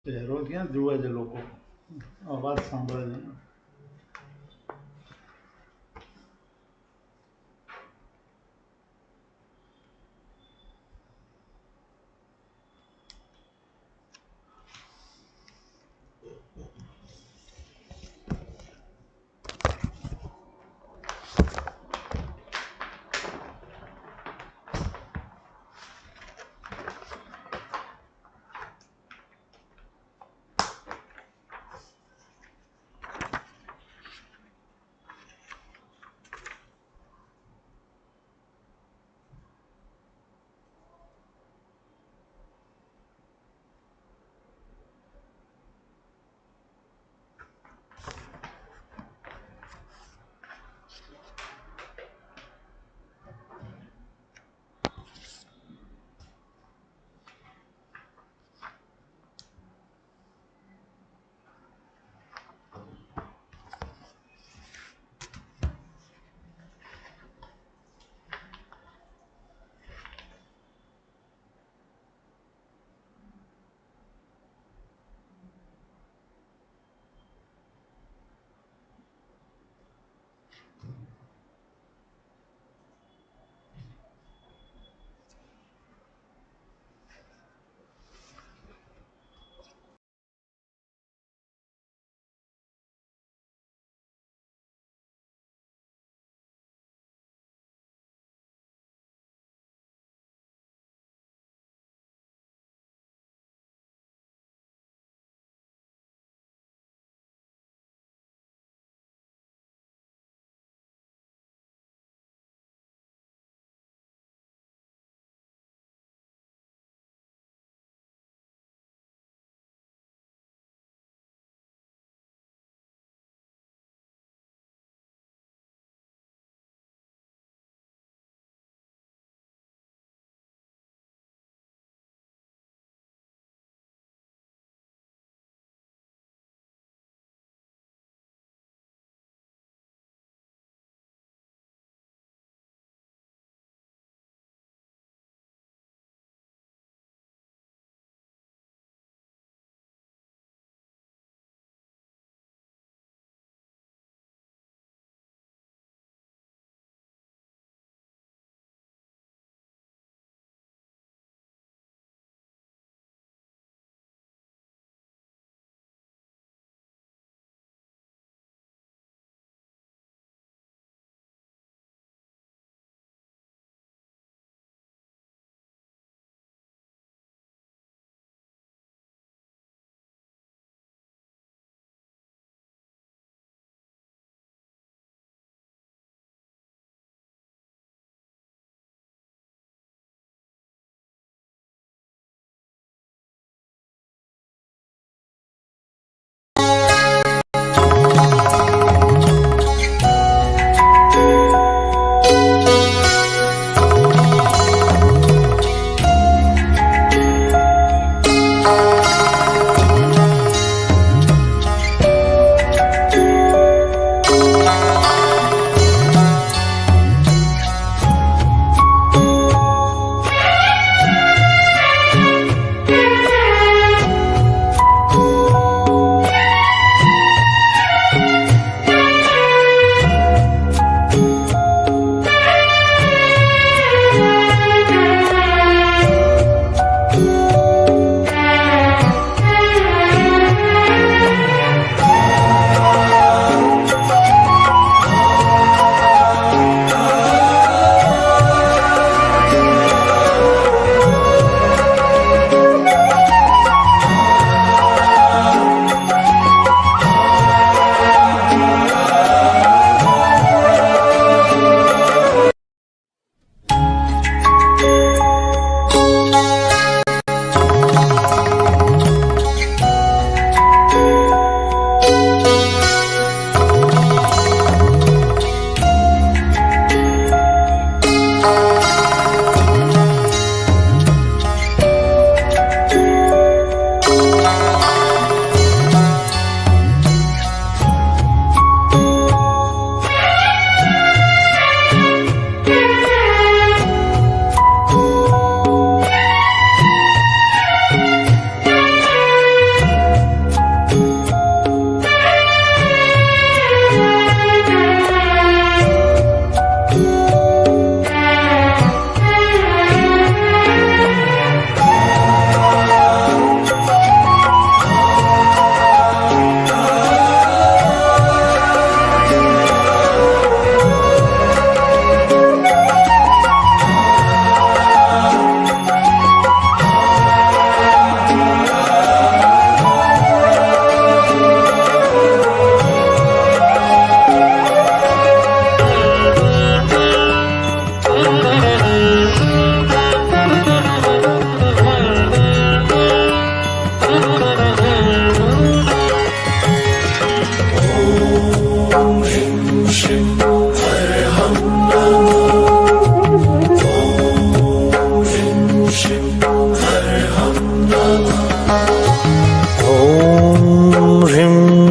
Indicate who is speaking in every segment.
Speaker 1: પહેરો ક્યાં જુએ છે લોકો, અવાજ સાંભળે છે ને.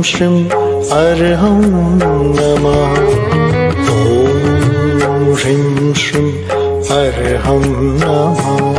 Speaker 2: श्रीं अर्हं नमः। ॐ ह्रीं श्रीं अर्हं नमः।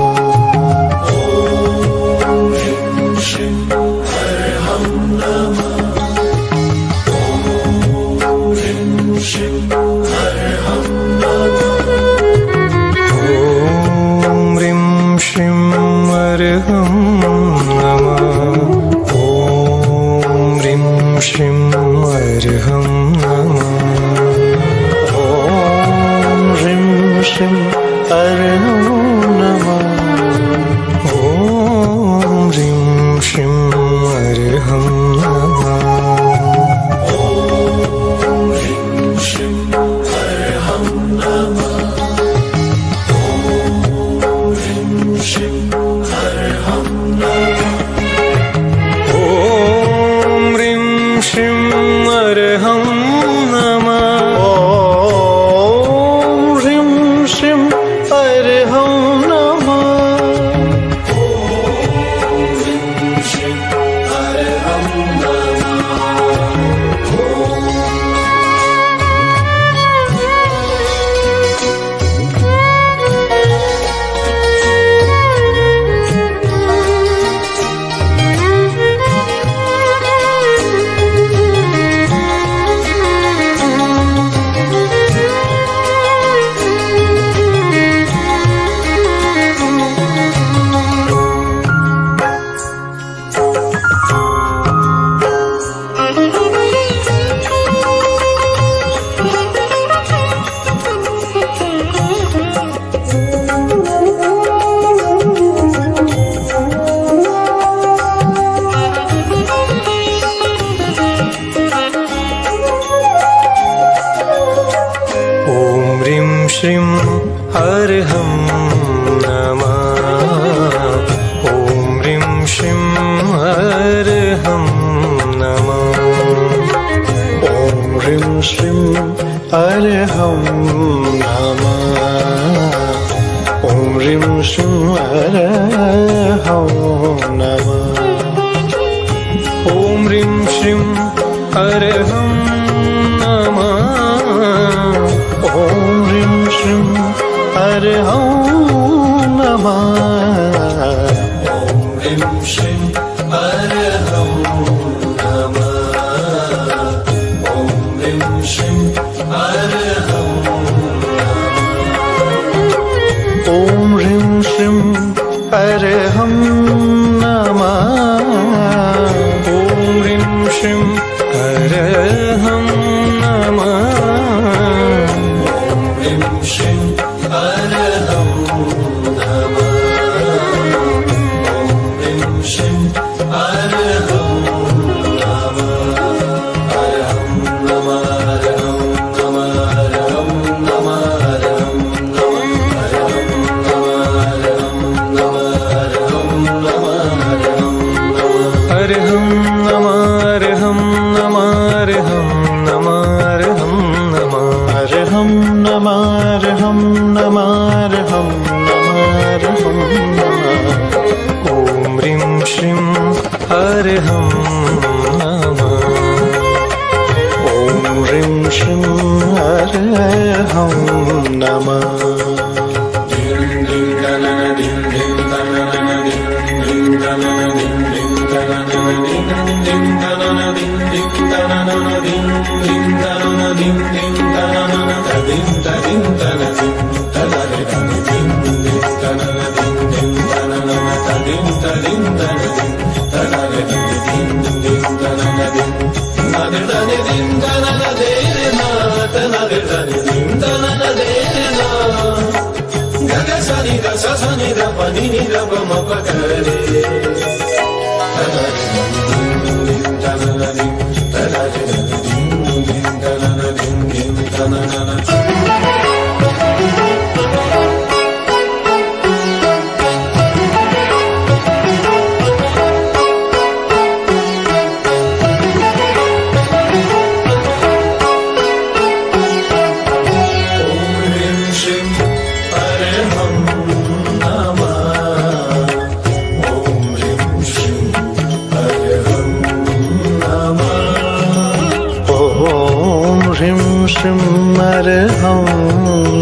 Speaker 2: श्रीं अर्हं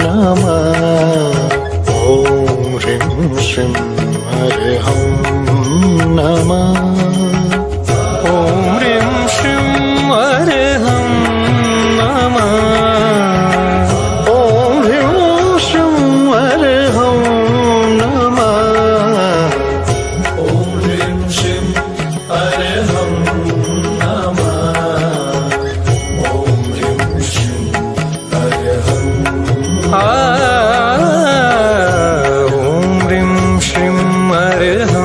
Speaker 2: नमः। ॐ ह्रीं श्रीं अर्हं नमः। ॐ ह्रीं श्रीं अर्हं नमः। ॐ ह्रीं श्रीं अर्हं नमः। ॐ ह्रीं श्रीं अर्हं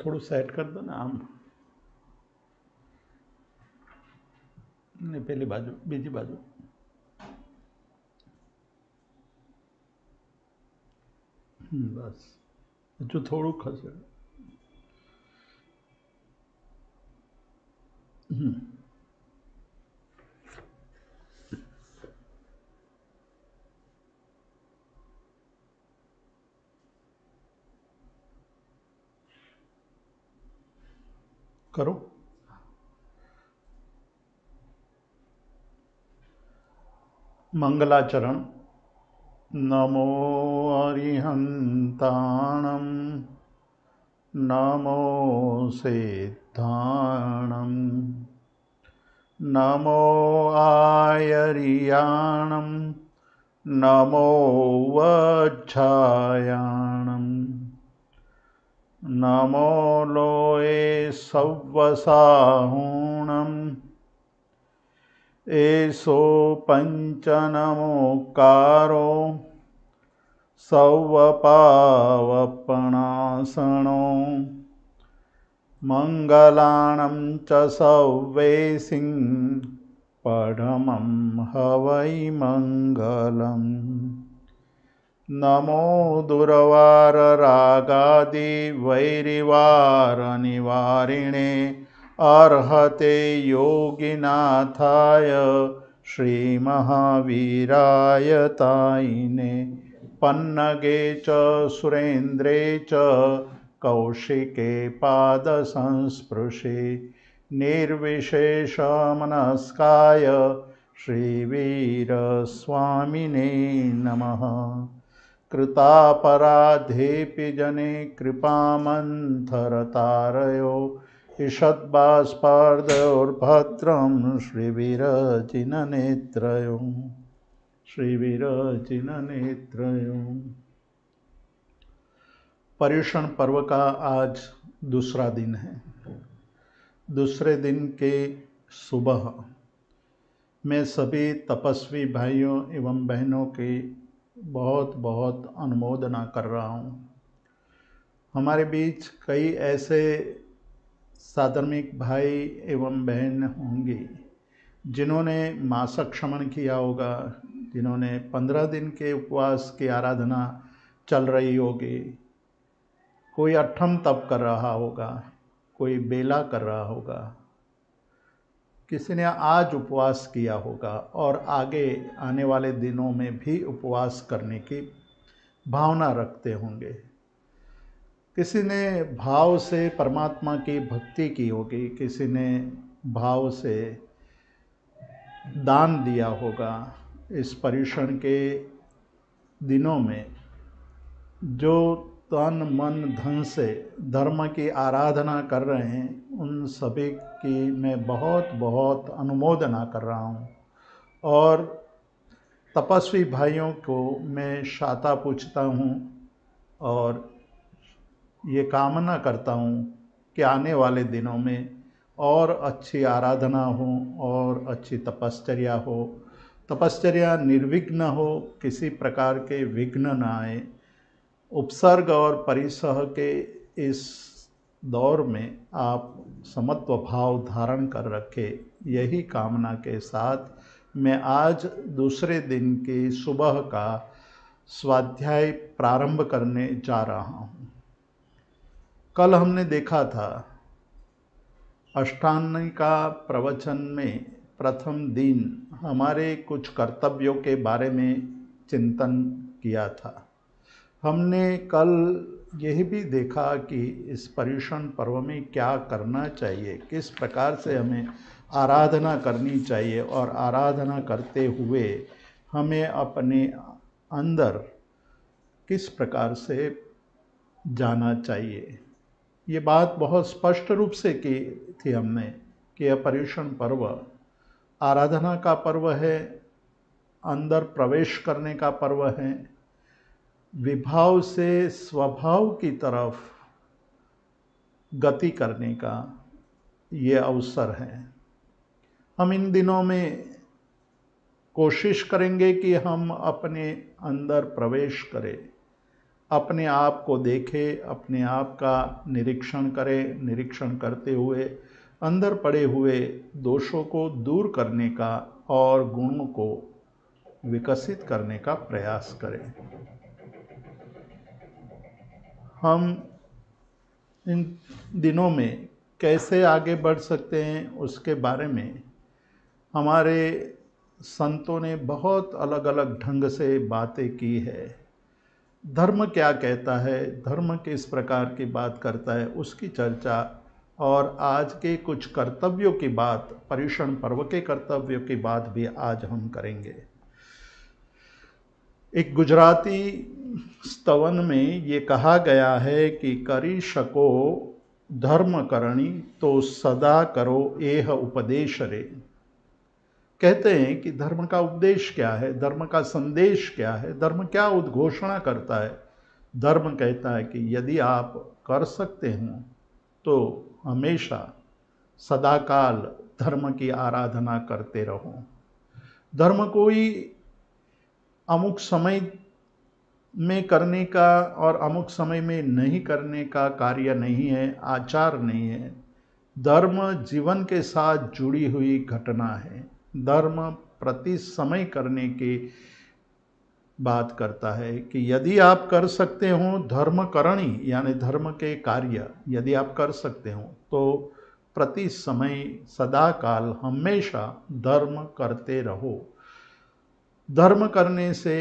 Speaker 1: થોડું સેટ કર દો ને આમ ને પેલી બાજુ બીજી બાજુ બસ હજુ થોડું ખસે કરો મંગલાચરણ નમો અરિહંતાણમ નમો સિદ્ધાણમ નમો આયર્યાણમ નમો વચ્છાયાણમ નમો લોએ સવ્વસાહૂણમ એસો પંચનમોકારો સૌવપાવપણાસણો મંગલાણં ચ સૌવેસિં પરમં હવૈ મંગલમ નમો દુર્વારરાગાદિ વૈરિવારનિવારિણે अर्हते योगिनाथाय श्रीमहावीराय तायिने पन्नगे च सुरेन्द्रे च कौशिके पादसंस्पृशे निर्विशेषमनस्काय श्रीवीरस्वामिने नमः। कृतापराधेऽपि जने कृपामन्थरतारयो ईषद्बाष्पार्धयोर्भद्रं श्रीवीरचिननेत्रयं श्रीवीरचिननेत्रयं पर्युषण पर्व का आज दूसरा दिन है। दूसरे दिन के सुबह मैं सभी तपस्वी भाइयों एवं बहनों की बहुत बहुत अनुमोदना कर रहा हूँ। हमारे बीच कई ऐसे साधर्मिक भाई एवं बहन होंगे जिन्होंने मासिक क्षमण किया होगा, जिन्होंने 15 दिन के उपवास की आराधना चल रही होगी, कोई अठम तप कर रहा होगा, कोई बेला कर रहा होगा, किसी ने आज उपवास किया होगा और आगे आने वाले दिनों में भी उपवास करने की भावना रखते होंगे। किसी ने भाव से परमात्मा की भक्ति की होगी, किसी ने भाव से दान दिया होगा। इस पर्युषण के दिनों में जो तन मन धन से धर्म की आराधना कर रहे हैं, उन सभी की मैं बहुत बहुत अनुमोदना कर रहा हूँ। और तपस्वी भाइयों को मैं शाता पूछता हूँ और ये कामना करता हूँ कि आने वाले दिनों में और अच्छी आराधना हो और अच्छी तपश्चर्या हो, तपश्चर्या निर्विघ्न हो, किसी प्रकार के विघ्न न आए। उपसर्ग और परिसह के इस दौर में आप समत्व भाव धारण कर रखे, यही कामना के साथ मैं आज दूसरे दिन की सुबह का स्वाध्याय प्रारंभ करने जा रहा हूँ। कल हमने देखा था अष्टांगिका प्रवचन में प्रथम दिन हमारे कुछ कर्तव्यों के बारे में चिंतन किया था। हमने कल यह भी देखा कि इस पर्युषण पर्व में क्या करना चाहिए, किस प्रकार से हमें आराधना करनी चाहिए और आराधना करते हुए हमें अपने अंदर किस प्रकार से जाना चाहिए। ये बात बहुत स्पष्ट रूप से की थी हमने कि यह पर्युषण पर्व आराधना का पर्व है, अंदर प्रवेश करने का पर्व है, विभाव से स्वभाव की तरफ गति करने का ये अवसर है। हम इन दिनों में कोशिश करेंगे कि हम अपने अंदर प्रवेश करें, अपने आप को देखें, अपने आप का निरीक्षण करें, निरीक्षण करते हुए अंदर पड़े हुए दोषों को दूर करने का और गुणों को विकसित करने का प्रयास करें। हम इन दिनों में कैसे आगे बढ़ सकते हैं उसके बारे में हमारे संतों ने बहुत अलग अलग ढंग से बातें की है। धर्म क्या कहता है, धर्म किस प्रकार की बात करता है, उसकी चर्चा और आज के कुछ कर्तव्यों की बात, पर्युषण पर्व के कर्तव्यों की बात भी आज हम करेंगे। एक गुजराती स्तवन में ये कहा गया है कि करी शको धर्म करणी तो सदा करो एह उपदेश रे। कहते हैं कि धर्म का उपदेश क्या है, धर्म का संदेश क्या है, धर्म क्या उद्घोषणा करता है। धर्म कहता है कि यदि आप कर सकते हो तो हमेशा सदाकाल धर्म की आराधना करते रहो। धर्म कोई अमुक समय में करने का और अमुक समय में नहीं करने का कार्य नहीं है, आचार नहीं है। धर्म जीवन के साथ जुड़ी हुई घटना है। धर्म प्रति समय करने की बात करता है कि यदि आप कर सकते हो धर्म करणी, यानी धर्म के कार्य यदि आप कर सकते हो तो प्रति समय सदाकाल हमेशा धर्म करते रहो। धर्म करने से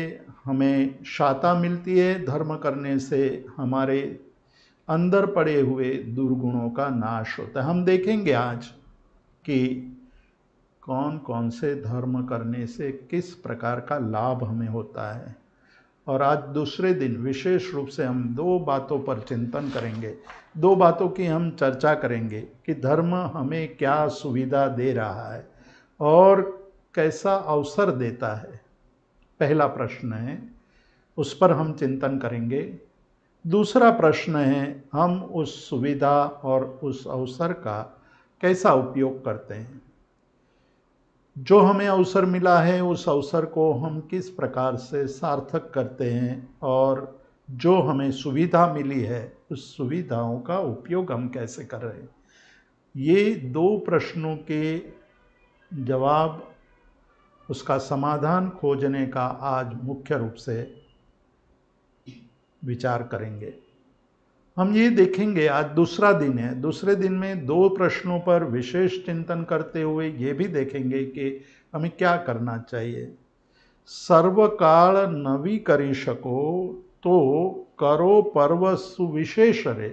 Speaker 1: हमें शाता मिलती है, धर्म करने से हमारे अंदर पड़े हुए दुर्गुणों का नाश होता है। हम देखेंगे आज कि कौन कौन से धर्म करने से किस प्रकार का लाभ हमें होता है। और आज दूसरे दिन विशेष रूप से हम दो बातों पर चिंतन करेंगे, दो बातों की हम चर्चा करेंगे कि धर्म हमें क्या सुविधा दे रहा है और कैसा अवसर देता है। पहला प्रश्न है, उस पर हम चिंतन करेंगे। दूसरा प्रश्न है, हम उस सुविधा और उस अवसर का कैसा उपयोग करते हैं। जो हमें अवसर मिला है उस अवसर को हम किस प्रकार से सार्थक करते हैं, और जो हमें सुविधा मिली है उस सुविधाओं का उपयोग हम कैसे कर रहे हैं। ये दो प्रश्नों के जवाब, उसका समाधान खोजने का आज मुख्य रूप से विचार करेंगे। हम ये देखेंगे, आज दूसरा दिन है, दूसरे दिन में दो प्रश्नों पर विशेष चिंतन करते हुए ये भी देखेंगे कि हमें क्या करना चाहिए। सर्वकाल नवी करी शको तो करो पर्व सुविशेष रे।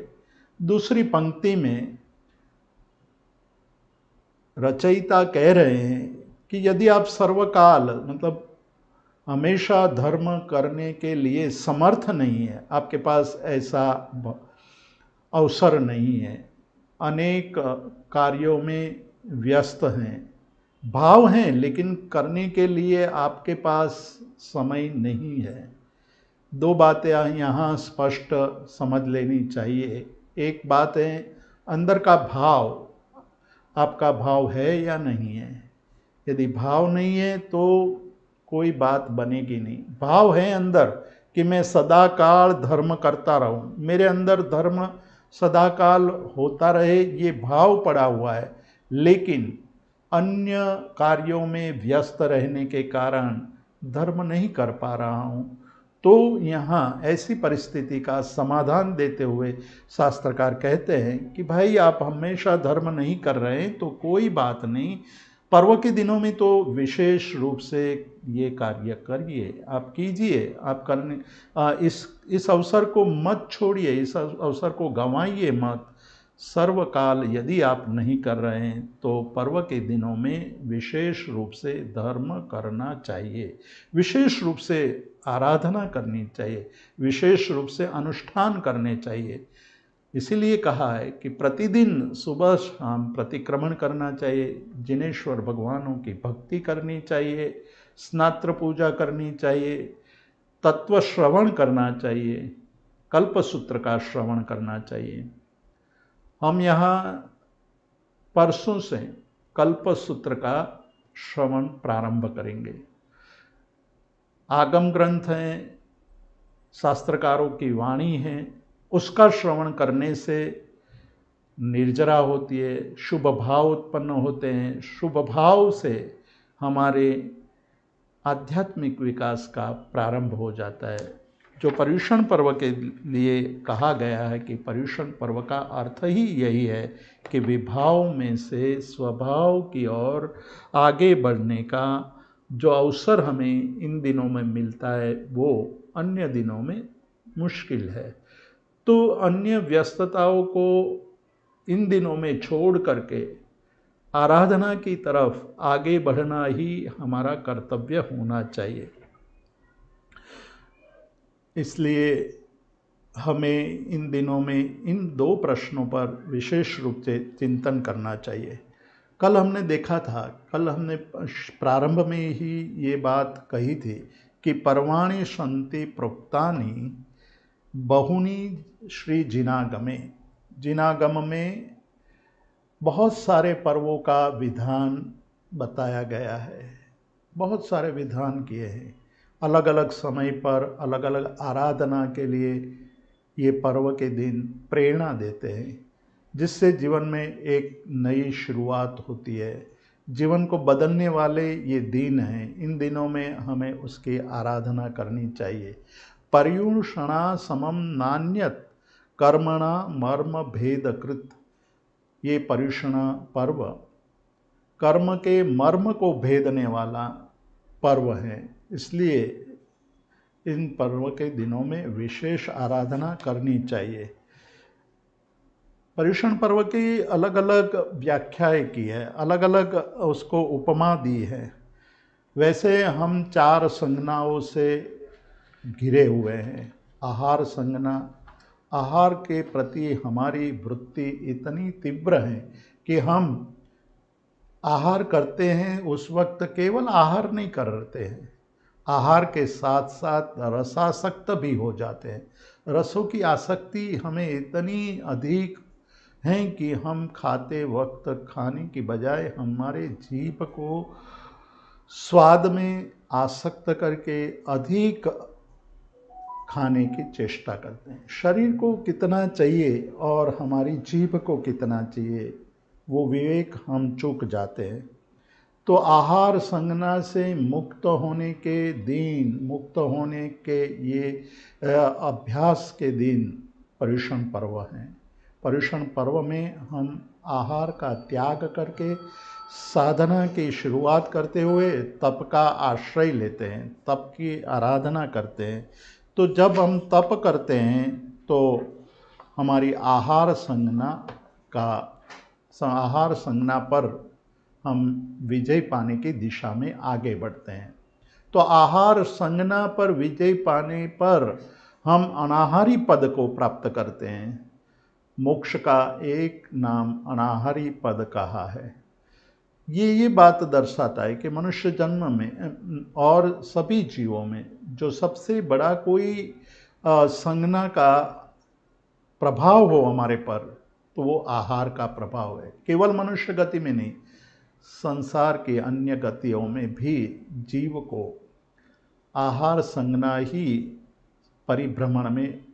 Speaker 1: दूसरी पंक्ति में रचयिता कह रहे हैं कि यदि आप सर्वकाल मतलब हमेशा धर्म करने के लिए समर्थ नहीं है, आपके पास ऐसा अवसर नहीं है, अनेक कार्यों में व्यस्त हैं, भाव हैं लेकिन करने के लिए आपके पास समय नहीं है। दो बातें यहाँ स्पष्ट समझ लेनी चाहिए। एक बात है अंदर का भाव, आपका भाव है या नहीं है। यदि भाव नहीं है तो कोई बात बनेगी नहीं। भाव है अंदर कि मैं सदाकाल धर्म करता रहूं, मेरे अंदर धर्म सदाकाल होता रहे, ये भाव पड़ा हुआ है, लेकिन अन्य कार्यों में व्यस्त रहने के कारण धर्म नहीं कर पा रहा हूं। तो यहाँ ऐसी परिस्थिति का समाधान देते हुए शास्त्रकार कहते हैं कि भाई आप हमेशा धर्म नहीं कर रहे हैं तो कोई बात नहीं, पर्व के दिनों में तो विशेष रूप से ये कार्य करिए, आप कीजिए, आप करने इस अवसर को मत छोड़िए, इस अवसर को गंवाइए मत। सर्वकाल यदि आप नहीं कर रहे हैं तो पर्व के दिनों में विशेष रूप से धर्म करना चाहिए, विशेष रूप से आराधना करनी चाहिए, विशेष रूप से अनुष्ठान करने चाहिए। इसीलिए कहा है कि प्रतिदिन सुबह शाम प्रतिक्रमण करना चाहिए, जिनेश्वर भगवानों की भक्ति करनी चाहिए, स्नात्र पूजा करनी चाहिए, तत्व श्रवण करना चाहिए, कल्पसूत्र का श्रवण करना चाहिए। हम यहाँ परसों से कल्पसूत्र का श्रवण प्रारंभ करेंगे। आगम ग्रंथ हैं, शास्त्रकारों की वाणी है, उसका श्रवण करने से निर्जरा होती है, शुभ भाव उत्पन्न होते हैं, शुभ भाव से हमारे आध्यात्मिक विकास का प्रारंभ हो जाता है। जो पर्युषण पर्व के लिए कहा गया है कि पर्युषण पर्व का अर्थ ही यही है कि विभाव में से स्वभाव की ओर आगे बढ़ने का जो अवसर हमें इन दिनों में मिलता है वो अन्य दिनों में मुश्किल है। तो अन्य व्यस्तताओं को इन दिनों में छोड़ करके आराधना की तरफ आगे बढ़ना ही हमारा कर्तव्य होना चाहिए। इसलिए हमें इन दिनों में इन दो प्रश्नों पर विशेष रूप से चिंतन करना चाहिए। कल हमने देखा था, कल हमने प्रारंभ में ही ये बात कही थी कि पर्वाणि सन्ति प्रोक्तानि बहुनी श्री जिनागमे। जिनागम में बहुत सारे पर्वों का विधान बताया गया है, बहुत सारे विधान किए हैं। अलग अलग समय पर अलग अलग आराधना के लिए ये पर्व के दिन प्रेरणा देते हैं, जिससे जीवन में एक नई शुरुआत होती है। जीवन को बदलने वाले ये दिन हैं, इन दिनों में हमें उसकी आराधना करनी चाहिए। पर्युषणा समम नान्यत कर्मणा मर्म भेदकृत। ये पर्युषणा पर्व कर्म के मर्म को भेदने वाला पर्व है, इसलिए इन पर्व के दिनों में विशेष आराधना करनी चाहिए। पर्युषण पर्व की अलग अलग व्याख्याएं की है, अलग अलग उसको उपमा दी है। वैसे हम 4 संज्ञाओं से घिरे हुए हैं। आहार संज्ञा, आहार के प्रति हमारी वृत्ति इतनी तीव्र है कि हम आहार करते हैं उस वक्त केवल आहार नहीं करते हैं, आहार के साथ साथ रसासक्त भी हो जाते हैं। रसों की आसक्ति हमें इतनी अधिक है कि हम खाते वक्त खाने की बजाय हमारे जीभ को स्वाद में आसक्त करके अधिक खाने की चेष्टा करते हैं। शरीर को कितना चाहिए और हमारी जीभ को कितना चाहिए, वो विवेक हम चूक जाते हैं। तो आहार संज्ञा से मुक्त होने के दिन, मुक्त होने के ये अभ्यास के दिन पर्युषण पर्व हैं। पर्युषण पर्व में हम आहार का त्याग करके साधना की शुरुआत करते हुए तप का आश्रय लेते हैं, तप की आराधना करते हैं। तो जब हम तप करते हैं तो हमारी आहार संज्ञा पर हम विजय पाने की दिशा में आगे बढ़ते हैं। तो आहार संज्ञा पर विजय पाने पर हम अनाहारी पद को प्राप्त करते हैं। मोक्ष का एक नाम अनाहारी पद कहा है। ये बात दर्शाता है कि मनुष्य जन्म में और सभी जीवों में जो सबसे बड़ा कोई संज्ञा का प्रभाव हो हमारे पर, तो वो आहार का प्रभाव है। केवल मनुष्य गति में नहीं, संसार के अन्य गतियों में भी जीव को आहार संज्ञा ही परिभ्रमण में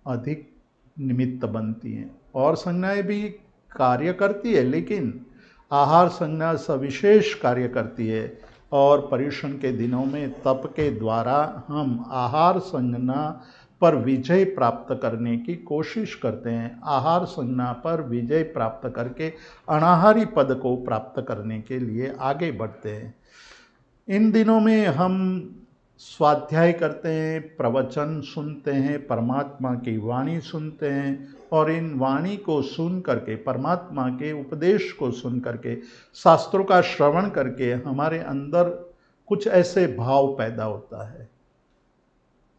Speaker 1: अधिक निमित्त बनती हैं। और संज्ञाएं भी कार्य करती है, लेकिन आहार संज्ञा सविशेष कार्य करती है। और पर्युषण के दिनों में तप के द्वारा हम आहार संज्ञा पर विजय प्राप्त करने की कोशिश करते हैं। आहार संज्ञा पर विजय प्राप्त करके अनाहारी पद को प्राप्त करने के लिए आगे बढ़ते हैं। इन दिनों में हम स्वाध्याय करते हैं, प्रवचन सुनते हैं, परमात्मा की वाणी सुनते हैं, और इन वाणी को सुन करके, परमात्मा के उपदेश को सुन करके, शास्त्रों का श्रवण करके हमारे अंदर कुछ ऐसे भाव पैदा होता है।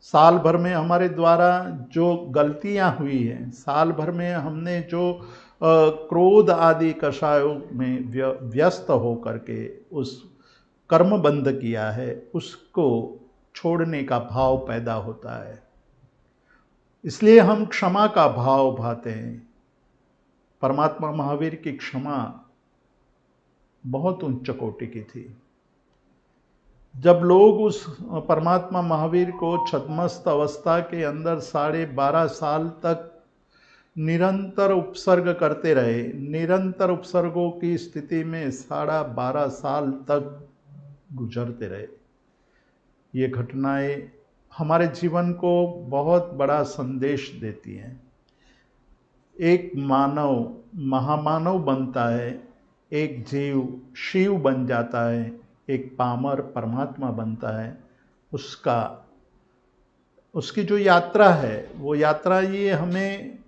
Speaker 1: साल भर में हमारे द्वारा जो गलतियां हुई हैं, साल भर में हमने जो क्रोध आदि कषायों में व्यस्त हो करके उस कर्म बंध किया है, उसको छोड़ने का भाव पैदा होता है। इसलिए हम क्षमा का भाव भाते हैं। परमात्मा महावीर की क्षमा बहुत उच्च कोटि की थी। जब लोग उस परमात्मा महावीर को छद्मस्त अवस्था के अंदर 12.5 साल तक निरंतर उपसर्ग करते रहे, निरंतर उपसर्गों की स्थिति में 12.5 साल तक गुजरते रहे, ये घटनाएं हमारे जीवन को बहुत बड़ा संदेश देती हैं। एक मानव महामानव बनता है, एक जीव शिव बन जाता है, एक पामर परमात्मा बनता है। उसकी जो यात्रा है, वो यात्रा ये हमें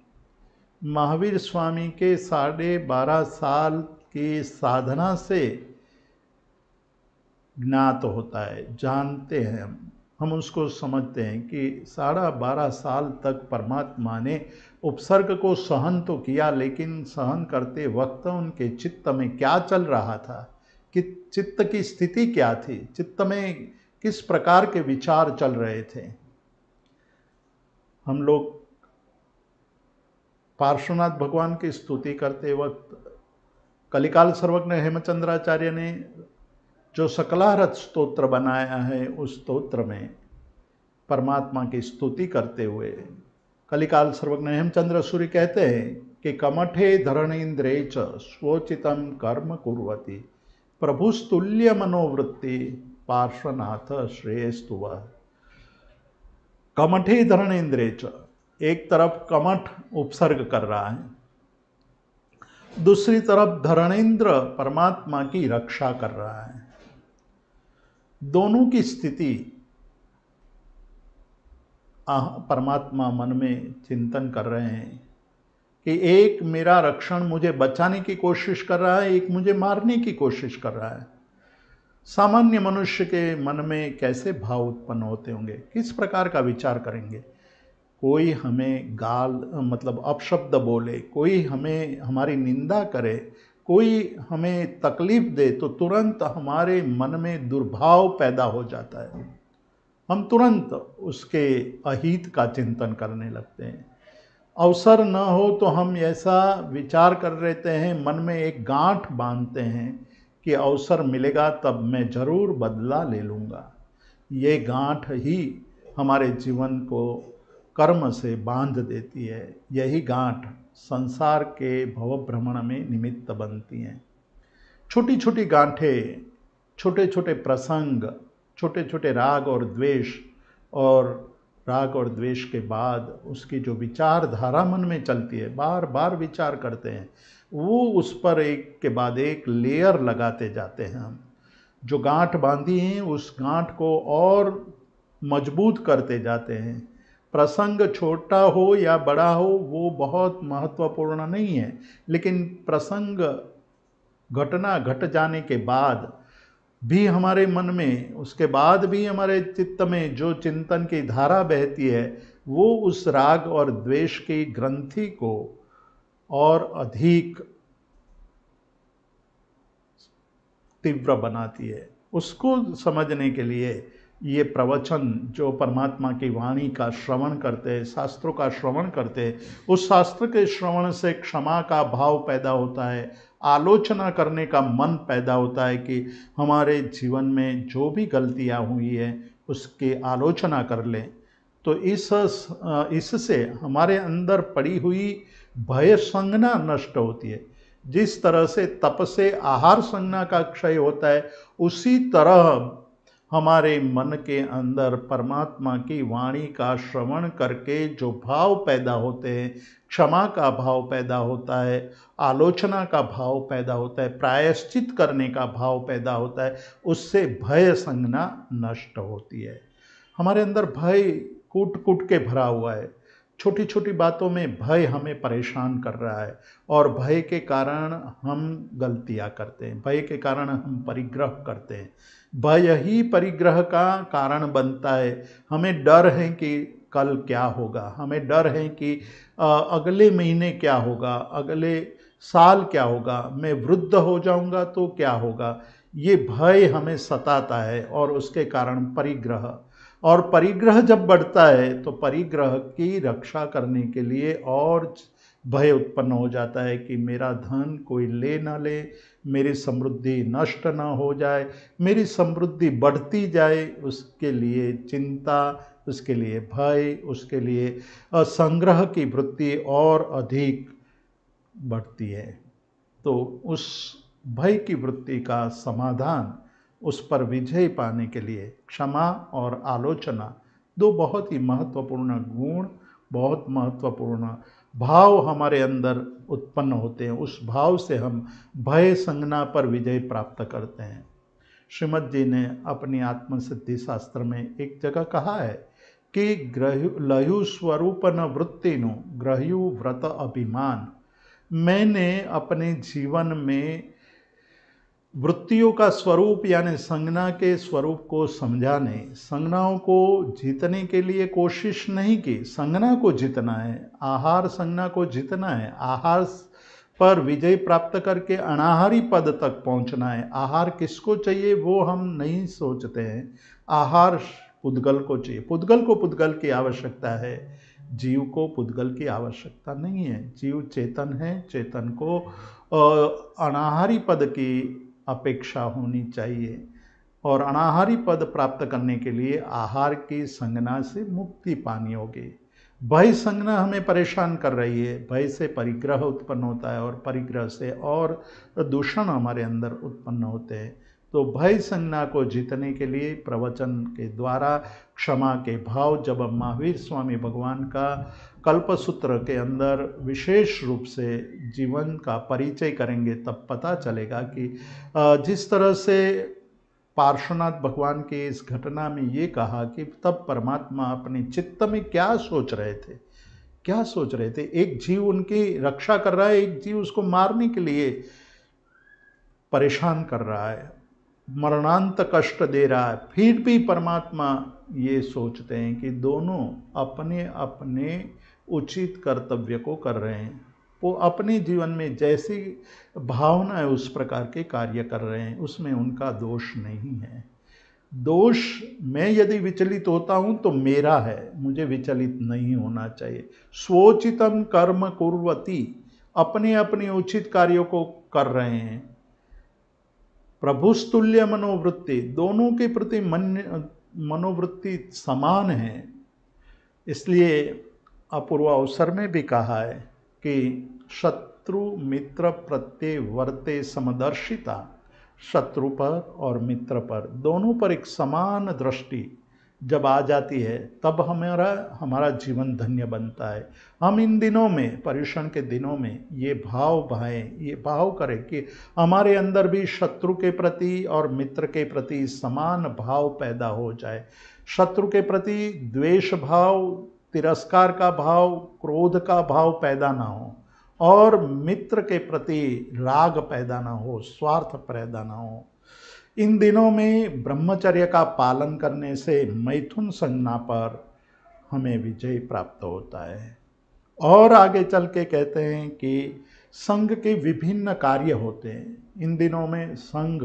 Speaker 1: महावीर स्वामी के 12.5 साल की साधना से ज्ञात होता है, जानते हैं हम उसको समझते हैं कि 12.5 साल तक परमात्मा ने उपसर्ग को सहन तो किया, लेकिन सहन करते वक्त उनके चित्त में क्या चल रहा था, कि चित्त की स्थिति क्या थी, चित्त में किस प्रकार के विचार चल रहे थे। हम लोग पार्श्वनाथ भगवान की स्तुति करते वक्त कलिकाल सर्वज्ञ हेमचंद्राचार्य ने जो सकलाहरत स्तोत्र बनाया है, उस स्तोत्र में परमात्मा की स्तुति करते हुए कलिकाल सर्वज्ञ हेमचंद्र सूर्य कहते हैं कि कमठे धरणेन्द्रे च स्वोचितम कर्म कुर्वति प्रभुस्तुल्य मनोवृत्ति पार्श्वनाथ श्रेयस्तुव। कमठे धरणेन्द्रे च, एक तरफ कमठ उपसर्ग कर रहा है, दूसरी तरफ धरणेन्द्र परमात्मा की रक्षा कर रहा है। दोनों की स्थिति परमात्मा मन में चिंतन कर रहे हैं कि एक मेरा रक्षण, मुझे बचाने की कोशिश कर रहा है, एक मुझे मारने की कोशिश कर रहा है। सामान्य मनुष्य के मन में कैसे भाव उत्पन्न होते होंगे, किस प्रकार का विचार करेंगे। कोई हमें मतलब अपशब्द बोले, कोई हमें हमारी निंदा करे, कोई हमें तकलीफ दे, तो तुरंत हमारे मन में दुर्भाव पैदा हो जाता है। हम तुरंत उसके अहित का चिंतन करने लगते हैं। अवसर न हो तो हम ऐसा विचार कर लेते हैं, मन में एक गांठ बांधते हैं कि अवसर मिलेगा तब मैं जरूर बदला ले लूँगा। ये गांठ ही हमारे जीवन को कर्म से बांध देती है। यही गांठ संसार के भवभ्रमण में निमित्त बनती हैं। छोटी छोटी गांठें, छोटे छोटे प्रसंग, छोटे छोटे राग और द्वेष, और राग और द्वेष के बाद उसकी जो विचारधारा मन में चलती है, बार बार विचार करते हैं, वो उस पर एक के बाद एक लेयर लगाते जाते हैं। हम जो गांठ बांधी हैं उस गांठ को और मजबूत करते जाते हैं। प्रसंग छोटा हो या बड़ा हो वो बहुत महत्वपूर्ण नहीं है, लेकिन प्रसंग घटना घट जाने के बाद भी हमारे मन में, उसके बाद भी हमारे चित्त में जो चिंतन की धारा बहती है वो उस राग और द्वेष की ग्रंथि को और अधिक तीव्र बनाती है। उसको समझने के लिए ये प्रवचन जो परमात्मा की वाणी का श्रवण करते हैं, शास्त्रों का श्रवण करते हैं, उस शास्त्र के श्रवण से क्षमा का भाव पैदा होता है, आलोचना करने का मन पैदा होता है कि हमारे जीवन में जो भी गलतियां हुई है उसकी आलोचना कर लें। तो इससे हमारे अंदर पड़ी हुई भय संज्ञा नष्ट होती है। जिस तरह से तप से आहार संज्ञा का क्षय होता है, उसी तरह हमारे मन के अंदर परमात्मा की वाणी का श्रवण करके जो भाव पैदा होते हैं, क्षमा का भाव पैदा होता है, आलोचना का भाव पैदा होता है, प्रायश्चित करने का भाव पैदा होता है, उससे भय संज्ञा नष्ट होती है। हमारे अंदर भय कूट कूट के भरा हुआ है। छोटी छोटी बातों में भय हमें परेशान कर रहा है, और भय के कारण हम गलतियां करते हैं, भय के कारण हम परिग्रह करते हैं। भय ही परिग्रह का कारण बनता है। हमें डर है कि कल क्या होगा, हमें डर है कि अगले महीने क्या होगा, अगले साल क्या होगा, मैं वृद्ध हो जाऊंगा तो क्या होगा। ये भय हमें सताता है और उसके कारण परिग्रह, और परिग्रह जब बढ़ता है तो परिग्रह की रक्षा करने के लिए और भय उत्पन्न हो जाता है कि मेरा धन कोई ले ना ले, मेरी समृद्धि नष्ट ना हो जाए, मेरी समृद्धि बढ़ती जाए, उसके लिए चिंता, उसके लिए भय, उसके लिए संग्रह की वृत्ति और अधिक बढ़ती है। तो उस भय की वृत्ति का समाधान, उस पर विजय पाने के लिए क्षमा और आलोचना दो बहुत ही महत्वपूर्ण गुण, बहुत महत्वपूर्ण भाव हमारे अंदर उत्पन्न होते हैं। उस भाव से हम भय संज्ञा पर विजय प्राप्त करते हैं। श्रीमद जी ने अपनी आत्मसिद्धि शास्त्र में एक जगह कहा है कि लयु स्वरूप न वृत्ति नु ग्रह्यु व्रत अभिमान। मैंने अपने जीवन में वृत्तियों का स्वरूप यानी संज्ञा के स्वरूप को समझा नहीं, संज्ञाओं को जीतने के लिए कोशिश नहीं की। संज्ञा को जीतना है, आहार संज्ञा को जीतना है, आहार पर विजय प्राप्त करके अनाहारी पद तक पहुंचना है। आहार किसको चाहिए वो हम नहीं सोचते हैं। आहार पुद्गल को चाहिए, पुद्गल को पुद्गल की आवश्यकता है, जीव को पुद्गल की आवश्यकता नहीं है। जीव चेतन है, चेतन को अनाहारी पद की अपेक्षा होनी चाहिए, और अनाहारी पद प्राप्त करने के लिए आहार की संज्ञा से मुक्ति पानी होगी। भय संज्ञा हमें परेशान कर रही है, भय से परिग्रह उत्पन्न होता है और परिग्रह से और दूषण हमारे अंदर उत्पन्न होते हैं। तो भय संज्ञा को जीतने के लिए प्रवचन के द्वारा क्षमा के भाव, जब हम महावीर स्वामी भगवान का कल्पसूत्र के अंदर विशेष रूप से जीवन का परिचय करेंगे, तब पता चलेगा कि जिस तरह से पार्श्वनाथ भगवान की इस घटना में ये कहा कि तब परमात्मा अपने चित्त में क्या सोच रहे थे, क्या सोच रहे थे। एक जीव उनकी रक्षा कर रहा है, एक जीव उसको मारने के लिए परेशान कर रहा है, मरणांत कष्ट दे रहा है। फिर भी परमात्मा ये सोचते हैं कि दोनों अपने अपने उचित कर्तव्य को कर रहे हैं, वो अपने जीवन में जैसी भावना है उस प्रकार के कार्य कर रहे हैं, उसमें उनका दोष नहीं है। दोष मैं यदि विचलित होता हूं तो मेरा है, मुझे विचलित नहीं होना चाहिए। स्वोचितम कर्म कुर्वती, अपने अपने उचित कार्यों को कर रहे हैं। प्रभुस्तुल्य मनोवृत्ति, दोनों के प्रति मनोवृत्ति समान है। इसलिए अपूर्व अवसर में भी कहा है कि शत्रु मित्र प्रत्यय वर्ते समदर्शिता, शत्रु पर और मित्र पर दोनों पर एक समान दृष्टि जब आ जाती है तब हमारा जीवन धन्य बनता है। हम इन दिनों में, पर्युषण के दिनों में ये भाव भाएं, ये भाव करें कि हमारे अंदर भी शत्रु के प्रति और मित्र के प्रति समान भाव पैदा हो जाए। शत्रु के प्रति द्वेष भाव, तिरस्कार का भाव, क्रोध का भाव पैदा ना हो, और मित्र के प्रति राग पैदा ना हो, स्वार्थ पैदा ना हो। इन दिनों में ब्रह्मचर्य का पालन करने से मैथुन संज्ञा पर हमें विजय प्राप्त होता है। और आगे चल के कहते हैं कि संघ के विभिन्न कार्य होते हैं। इन दिनों में संघ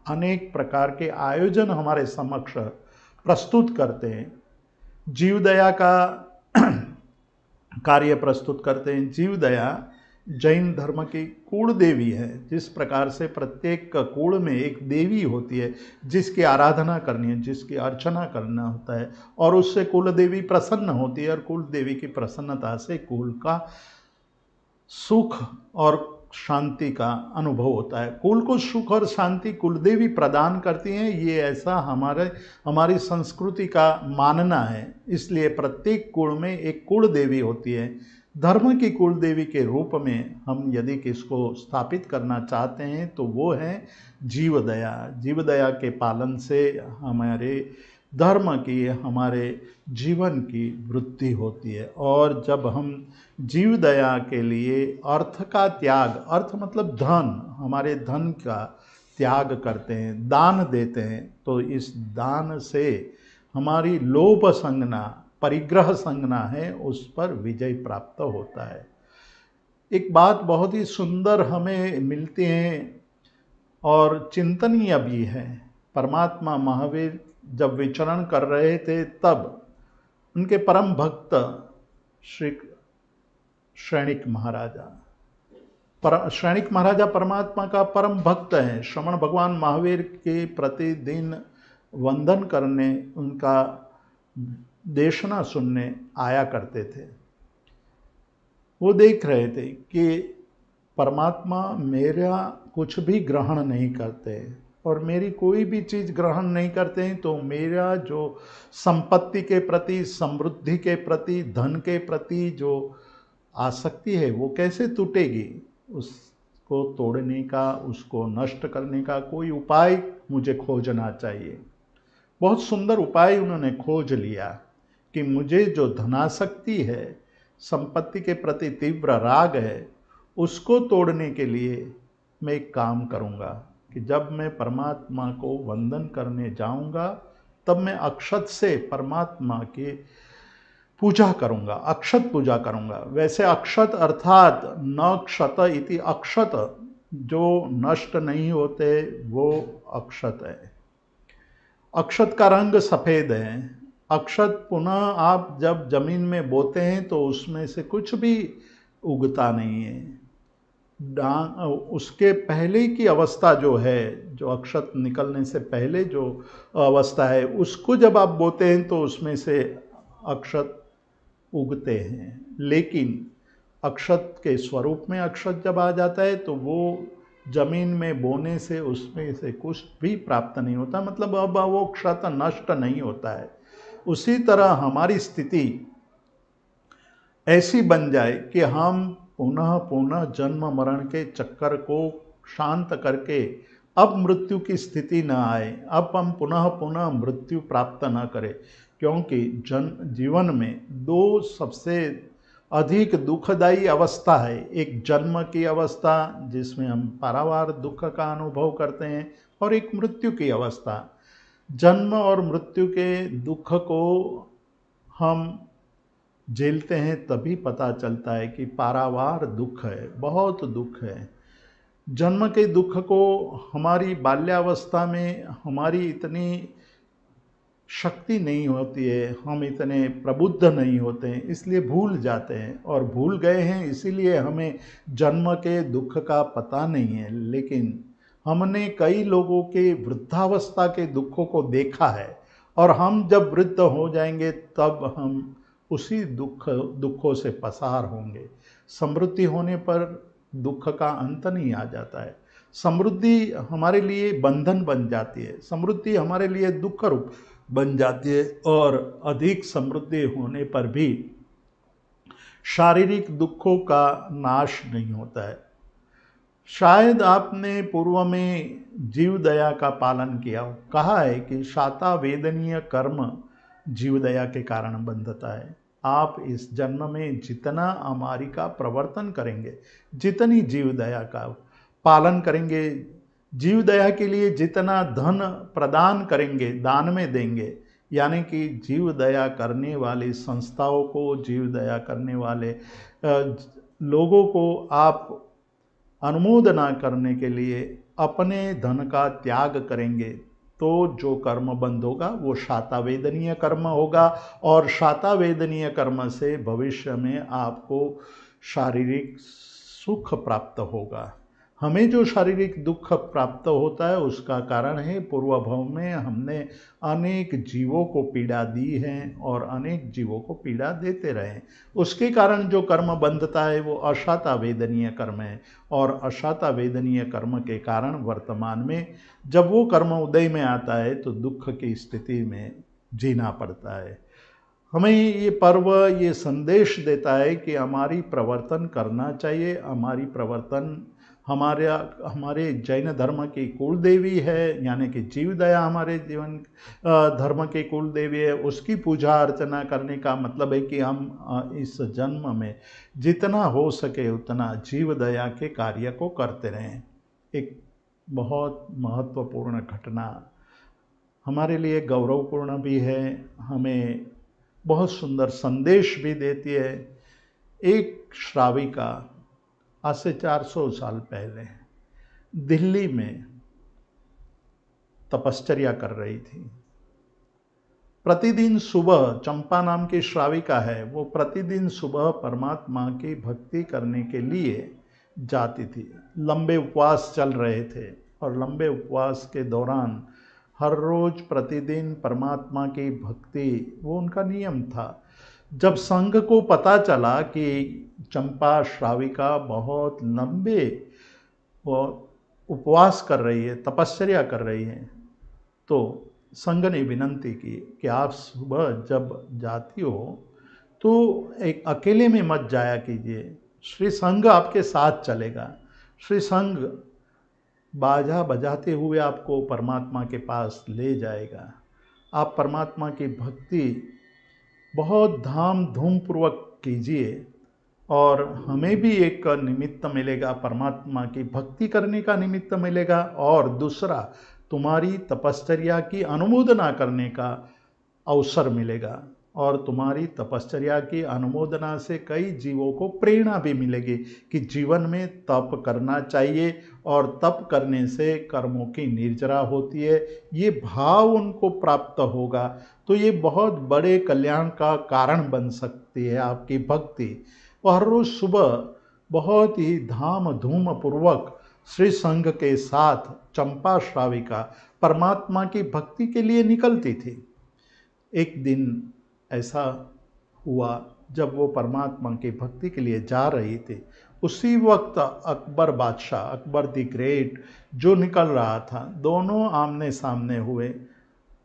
Speaker 1: अनेक प्रकार के आयोजन हमारे समक्ष प्रस्तुत करते हैं। जीवदया का कार्य प्रस्तुत करते हैं। जीवदया जैन धर्म की कुल देवी है। जिस प्रकार से प्रत्येक कुल में एक देवी होती है जिसकी आराधना करनी है, जिसकी अर्चना करना होता है, और उससे कुल देवी प्रसन्न होती है, और कुल देवी की प्रसन्नता से कुल का सुख और शांति का अनुभव होता है। कुल को सुख और शांति कुल देवी प्रदान करती हैं, ये ऐसा हमारी संस्कृति का मानना है। इसलिए प्रत्येक कुल में एक कुल देवी होती है। धर्म की कुल देवी के रूप में हम यदि किसको स्थापित करना चाहते हैं तो वो है जीवदया। जीवदया के पालन से हमारे धर्म की, हमारे जीवन की वृद्धि होती है। और जब हम जीवदया के लिए अर्थ का त्याग, अर्थ मतलब धन, हमारे धन का त्याग करते हैं, दान देते हैं, तो इस दान से हमारी लोभ संज्ञा, परिग्रह संज्ञा है, उस पर विजय प्राप्त होता है। एक बात बहुत ही सुंदर हमें मिलती है और चिंतनीय भी है। परमात्मा महावीर जब विचरण कर रहे थे तब उनके परम भक्त श्री श्रेणिक महाराजा परमात्मा का परम भक्त हैं। श्रमण भगवान महावीर के प्रतिदिन वंदन करने, उनका देशना सुनने आया करते थे। वो देख रहे थे कि परमात्मा मेरा कुछ भी ग्रहण नहीं करते और मेरी कोई भी चीज़ ग्रहण नहीं करते हैं, तो मेरा जो संपत्ति के प्रति, समृद्धि के प्रति, धन के प्रति जो आसक्ति है वो कैसे टूटेगी। उसको तोड़ने का, उसको नष्ट करने का कोई उपाय मुझे खोजना चाहिए। बहुत सुंदर उपाय उन्होंने खोज लिया कि मुझे जो धनासक्ति है, संपत्ति के प्रति तीव्र राग है, उसको तोड़ने के लिए मैं एक काम करूँगा कि जब मैं परमात्मा को वंदन करने जाऊँगा तब मैं अक्षत से परमात्मा की पूजा करूँगा, अक्षत पूजा करूँगा। वैसे अक्षत अर्थात न क्षत इति अक्षत, जो नष्ट नहीं होते वो अक्षत है। अक्षत का रंग सफ़ेद है। अक्षत पुनः आप जब जमीन में बोते हैं तो उसमें से कुछ भी उगता नहीं है। उसके पहले की अवस्था जो है, जो अक्षत निकलने से पहले जो अवस्था है, उसको जब आप बोते हैं तो उसमें से अक्षत उगते हैं। लेकिन अक्षत के स्वरूप में अक्षत जब आ जाता है तो वो जमीन में बोने से उसमें से कुछ भी प्राप्त नहीं होता, मतलब अब वो क्षत नष्ट नहीं होता है। उसी तरह हमारी स्थिति ऐसी बन जाए कि हम पुनः पुनः जन्म मरण के चक्कर को शांत करके अब मृत्यु की स्थिति न आए, अब हम पुनः पुनः मृत्यु प्राप्त न करें। क्योंकि जीवन में दो सबसे अधिक दुखदायी अवस्था है। एक जन्म की अवस्था जिसमें हम पारावार दुख का अनुभव करते हैं, और एक मृत्यु की अवस्था। जन्म और मृत्यु के दुख को हम झेलते हैं तभी पता चलता है कि पारावार दुख है, बहुत दुख है। जन्म के दुख को हमारी बाल्यावस्था में हमारी इतनी शक्ति नहीं होती है, हम इतने प्रबुद्ध नहीं होते हैं, इसलिए भूल जाते हैं। और भूल गए हैं इसीलिए हमें जन्म के दुख का पता नहीं है। लेकिन हमने कई लोगों के वृद्धावस्था के दुखों को देखा है, और हम जब वृद्ध हो जाएंगे तब हम उसी दुखों से पसार होंगे। समृद्धि होने पर दुख का अंत नहीं आ जाता है। समृद्धि हमारे लिए बंधन बन जाती है, समृद्धि हमारे लिए दुख रूप बन जाती है, और अधिक समृद्धि होने पर भी शारीरिक दुखों का नाश नहीं होता है। शायद आपने पूर्व में जीव दया का पालन किया हो। कहा है कि शाता वेदनीय कर्म जीव दया के कारण बंधता है। आप इस जन्म में जितना हमारी का प्रवर्तन करेंगे, जितनी जीव दया का पालन करेंगे, जीव दया के लिए जितना धन प्रदान करेंगे, दान में देंगे, यानी कि जीव दया करने वाली संस्थाओं को, जीव दया करने वाले लोगों को आप अनुमोदना करने के लिए अपने धन का त्याग करेंगे, तो जो कर्म बंद होगा वो शातावेदनीय कर्म होगा। और शातावेदनीय कर्म से भविष्य में आपको शारीरिक सुख प्राप्त होगा। हमें जो शारीरिक दुख प्राप्त होता है उसका कारण है पूर्व भव में हमने अनेक जीवों को पीड़ा दी है और अनेक जीवों को पीड़ा देते रहे। उसके कारण जो कर्म बंधता है वो अशाता वेदनीय कर्म है, और अशाता वेदनीय कर्म के कारण वर्तमान में जब वो कर्म उदय में आता है तो दुख की स्थिति में जीना पड़ता है। हमें ये पर्व ये संदेश देता है कि हमारी प्रवर्तन करना चाहिए। हमारी प्रवर्तन हमारे जैन धर्म की कुल देवी है, यानी कि जीव दया हमारे जीवन धर्म की कुल देवी है। उसकी पूजा अर्चना करने का मतलब है कि हम इस जन्म में जितना हो सके उतना जीव दया के कार्य को करते रहें। एक बहुत महत्वपूर्ण घटना हमारे लिए गौरवपूर्ण भी है, हमें बहुत सुंदर संदेश भी देती है। एक श्राविका आज से 400 साल पहले दिल्ली में तपश्चर्या कर रही थी। प्रतिदिन सुबह, चंपा नाम की श्राविका है, वो प्रतिदिन सुबह परमात्मा की भक्ति करने के लिए जाती थी। लंबे उपवास चल रहे थे और लंबे उपवास के दौरान हर रोज प्रतिदिन परमात्मा की भक्ति वो उनका नियम था। जब संघ को पता चला कि चंपा श्राविका बहुत लंबे उपवास कर रही है, तपश्चर्या कर रही है, तो संघ ने विनंती की कि आप सुबह जब जाती हो तो एक अकेले में मत जाया कीजिए, श्री संघ आपके साथ चलेगा। श्री संघ बाजा बजाते हुए आपको परमात्मा के पास ले जाएगा। आप परमात्मा की भक्ति बहुत धाम धूम पूर्वक कीजिए, और हमें भी एक निमित्त मिलेगा, परमात्मा की भक्ति करने का निमित्त मिलेगा, और दूसरा तुम्हारी तपश्चर्या की अनुमोदना करने का अवसर मिलेगा। और तुम्हारी तपश्चर्या की अनुमोदना से कई जीवों को प्रेरणा भी मिलेगी कि जीवन में तप करना चाहिए, और तप करने से कर्मों की निर्जरा होती है, ये भाव उनको प्राप्त होगा। तो ये बहुत बड़े कल्याण का कारण बन सकती है आपकी भक्ति। वह हर रोज सुबह बहुत ही धाम धूम पूर्वक श्री संघ के साथ चंपा श्राविका परमात्मा की भक्ति के लिए निकलती थी। एक दिन ऐसा हुआ जब वो परमात्मा की भक्ति के लिए जा रही थी, उसी वक्त अकबर बादशाह, अकबर द ग्रेट जो निकल रहा था, दोनों आमने सामने हुए।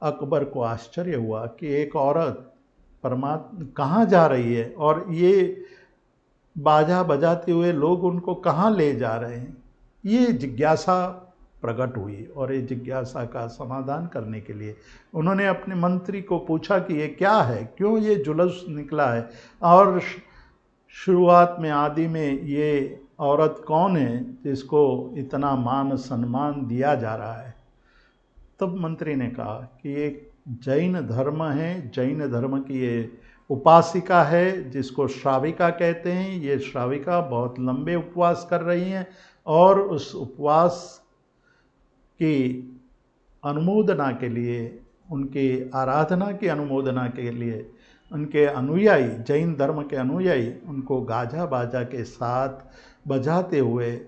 Speaker 1: अकबर को आश्चर्य हुआ कि एक औरत परमात्मा कहाँ जा रही है, और ये बाजा बजाते हुए लोग उनको कहाँ ले जा रहे हैं। ये जिज्ञासा प्रकट हुई, और ये जिज्ञासा का समाधान करने के लिए उन्होंने अपने मंत्री को पूछा कि ये क्या है, क्यों ये जुलूस निकला है, और शुरुआत में आदि में ये औरत कौन है जिसको इतना मान सम्मान दिया जा रहा है। तब मंत्री ने कहा कि एक जैन धर्म है, जैन धर्म की ये उपासिका है जिसको श्राविका कहते हैं। ये श्राविका बहुत लंबे उपवास कर रही हैं, और उस उपवास की अनुमोदना के लिए उनके आराधना की अनुमोदना के लिए उनके अनुयायी, जैन धर्म के अनुयायी उनको गाजा बाजा के साथ बजाते हुए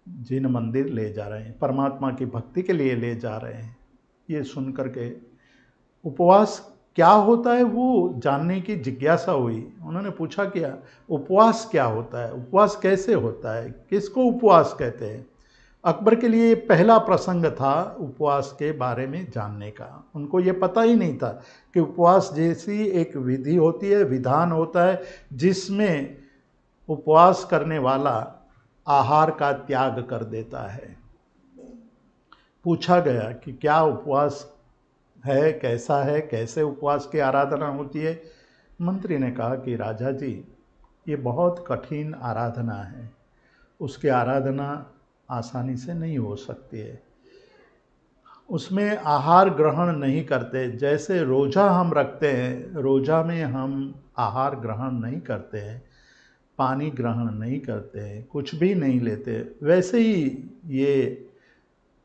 Speaker 1: जिन मंदिर ले जा रहे हैं, परमात्मा की भक्ति के लिए ले जा रहे हैं। ये सुन कर के उपवास क्या होता है वो जानने की जिज्ञासा हुई। उन्होंने पूछा क्या उपवास क्या होता है, उपवास कैसे होता है, किसको उपवास कहते हैं। अकबर के लिए पहला प्रसंग था उपवास के बारे में जानने का। उनको ये पता ही नहीं था कि उपवास जैसी एक विधि होती है, विधान होता है, जिसमें उपवास करने वाला आहार का त्याग कर देता है। पूछा गया कि क्या उपवास है, कैसा है, कैसे उपवास की आराधना होती है। मंत्री ने कहा कि राजा जी, ये बहुत कठिन आराधना है, उसकी आराधना आसानी से नहीं हो सकती है। उसमें आहार ग्रहण नहीं करते। जैसे रोज़ा हम रखते हैं, रोज़ा में हम आहार ग्रहण नहीं करते हैं, पानी ग्रहण नहीं करते हैं, कुछ भी नहीं लेते, वैसे ही ये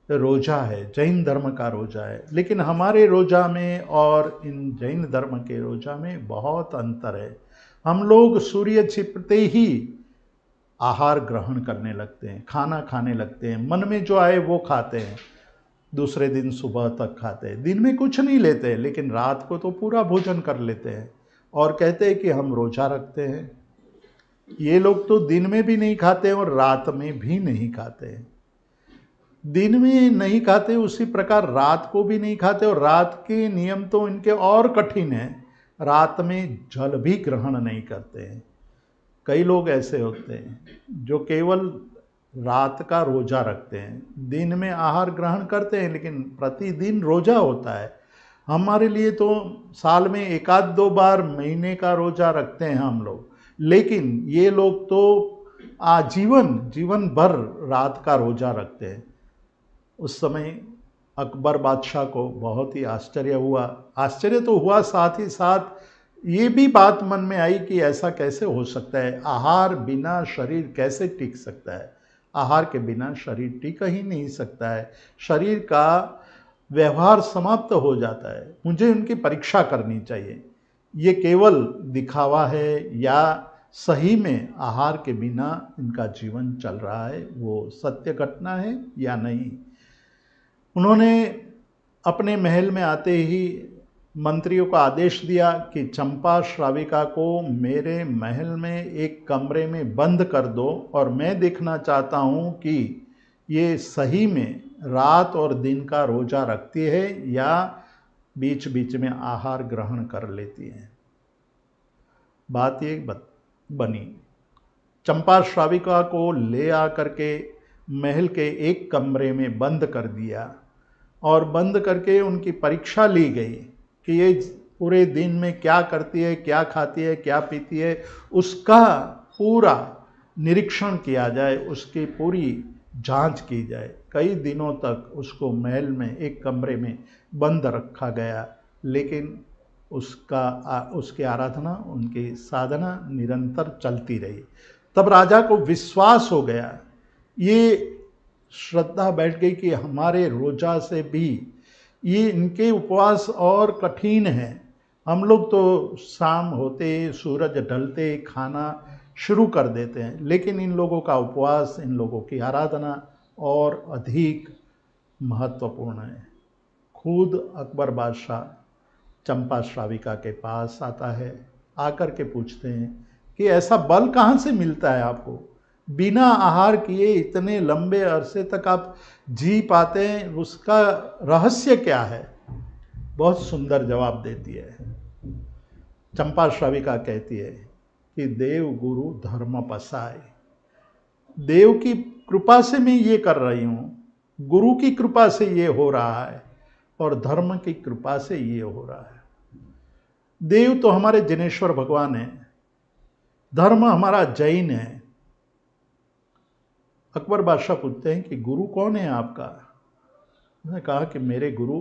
Speaker 1: रोज़ा है, जैन धर्म का रोज़ा है। लेकिन हमारे रोज़ा में और इन जैन धर्म के रोज़ा में बहुत अंतर है। हम लोग सूर्य छिपते ही आहार ग्रहण करने लगते हैं, खाना खाने लगते हैं, मन में जो आए वो खाते हैं, दूसरे दिन सुबह तक खाते हैं, दिन में कुछ नहीं लेते, लेकिन रात को तो पूरा भोजन कर लेते हैं और कहते हैं कि हम रोज़ा रखते हैं। ये लोग तो दिन में भी नहीं खाते और रात में भी नहीं खाते हैं। दिन में नहीं खाते, उसी प्रकार रात को भी नहीं खाते, और रात के नियम तो इनके और कठिन है। रात में जल भी ग्रहण नहीं करते हैं। कई लोग ऐसे होते हैं जो केवल रात का रोज़ा रखते हैं, दिन में आहार ग्रहण करते हैं, लेकिन प्रतिदिन रोज़ा होता है। हमारे लिए तो साल में एक आध दो बार महीने का रोज़ा रखते हैं हम लोग, लेकिन ये लोग तो जीवन भर रात का रोज़ा रखते हैं। उस समय अकबर बादशाह को बहुत ही आश्चर्य हुआ। आश्चर्य तो हुआ, साथ ही साथ ये भी बात मन में आई कि ऐसा कैसे हो सकता है, आहार बिना शरीर कैसे टिक सकता है। आहार के बिना शरीर टिक ही नहीं सकता है, शरीर का व्यवहार समाप्त हो जाता है। मुझे उनकी परीक्षा करनी चाहिए, ये केवल दिखावा है या सही में आहार के बिना इनका जीवन चल रहा है, वो सत्य घटना है या नहीं। उन्होंने अपने महल में आते ही मंत्रियों को आदेश दिया कि चंपा श्राविका को मेरे महल में एक कमरे में बंद कर दो, और मैं देखना चाहता हूँ कि ये सही में रात और दिन का रोज़ा रखती है या बीच बीच में आहार ग्रहण कर लेती है। बात ये बनी, चंपा श्राविका को ले आकर के महल के एक कमरे में बंद कर दिया, और बंद करके उनकी परीक्षा ली गई कि ये पूरे दिन में क्या करती है, क्या खाती है, क्या पीती है, उसका पूरा निरीक्षण किया जाए, उसकी पूरी जांच की जाए। कई दिनों तक उसको महल में एक कमरे में बंद रखा गया, लेकिन उसकी आराधना, उनकी साधना निरंतर चलती रही। तब राजा को विश्वास हो गया, ये श्रद्धा बैठ गई कि हमारे रोजा से भी ये इनके उपवास और कठिन है। हम लोग तो शाम होते सूरज ढलते खाना शुरू कर देते हैं, लेकिन इन लोगों का उपवास, इन लोगों की आराधना और अधिक महत्वपूर्ण है। खुद अकबर बादशाह चंपा श्राविका के पास आता है, आकर के पूछते हैं कि ऐसा बल कहाँ से मिलता है आपको, बिना आहार किए इतने लंबे अरसे तक आप जी पाते हैं, उसका रहस्य क्या है। बहुत सुंदर जवाब देती है। चंपा श्राविका कहती है कि देव गुरु धर्म पसाए, देव की कृपा से मैं ये कर रही हूँ, गुरु की कृपा से ये हो रहा है, और धर्म की कृपा से ये हो रहा है। देव तो हमारे जिनेश्वर भगवान है, धर्म हमारा जैन है। अकबर बादशाह पूछते हैं कि गुरु कौन है आपका। उन्होंने कहा कि मेरे गुरु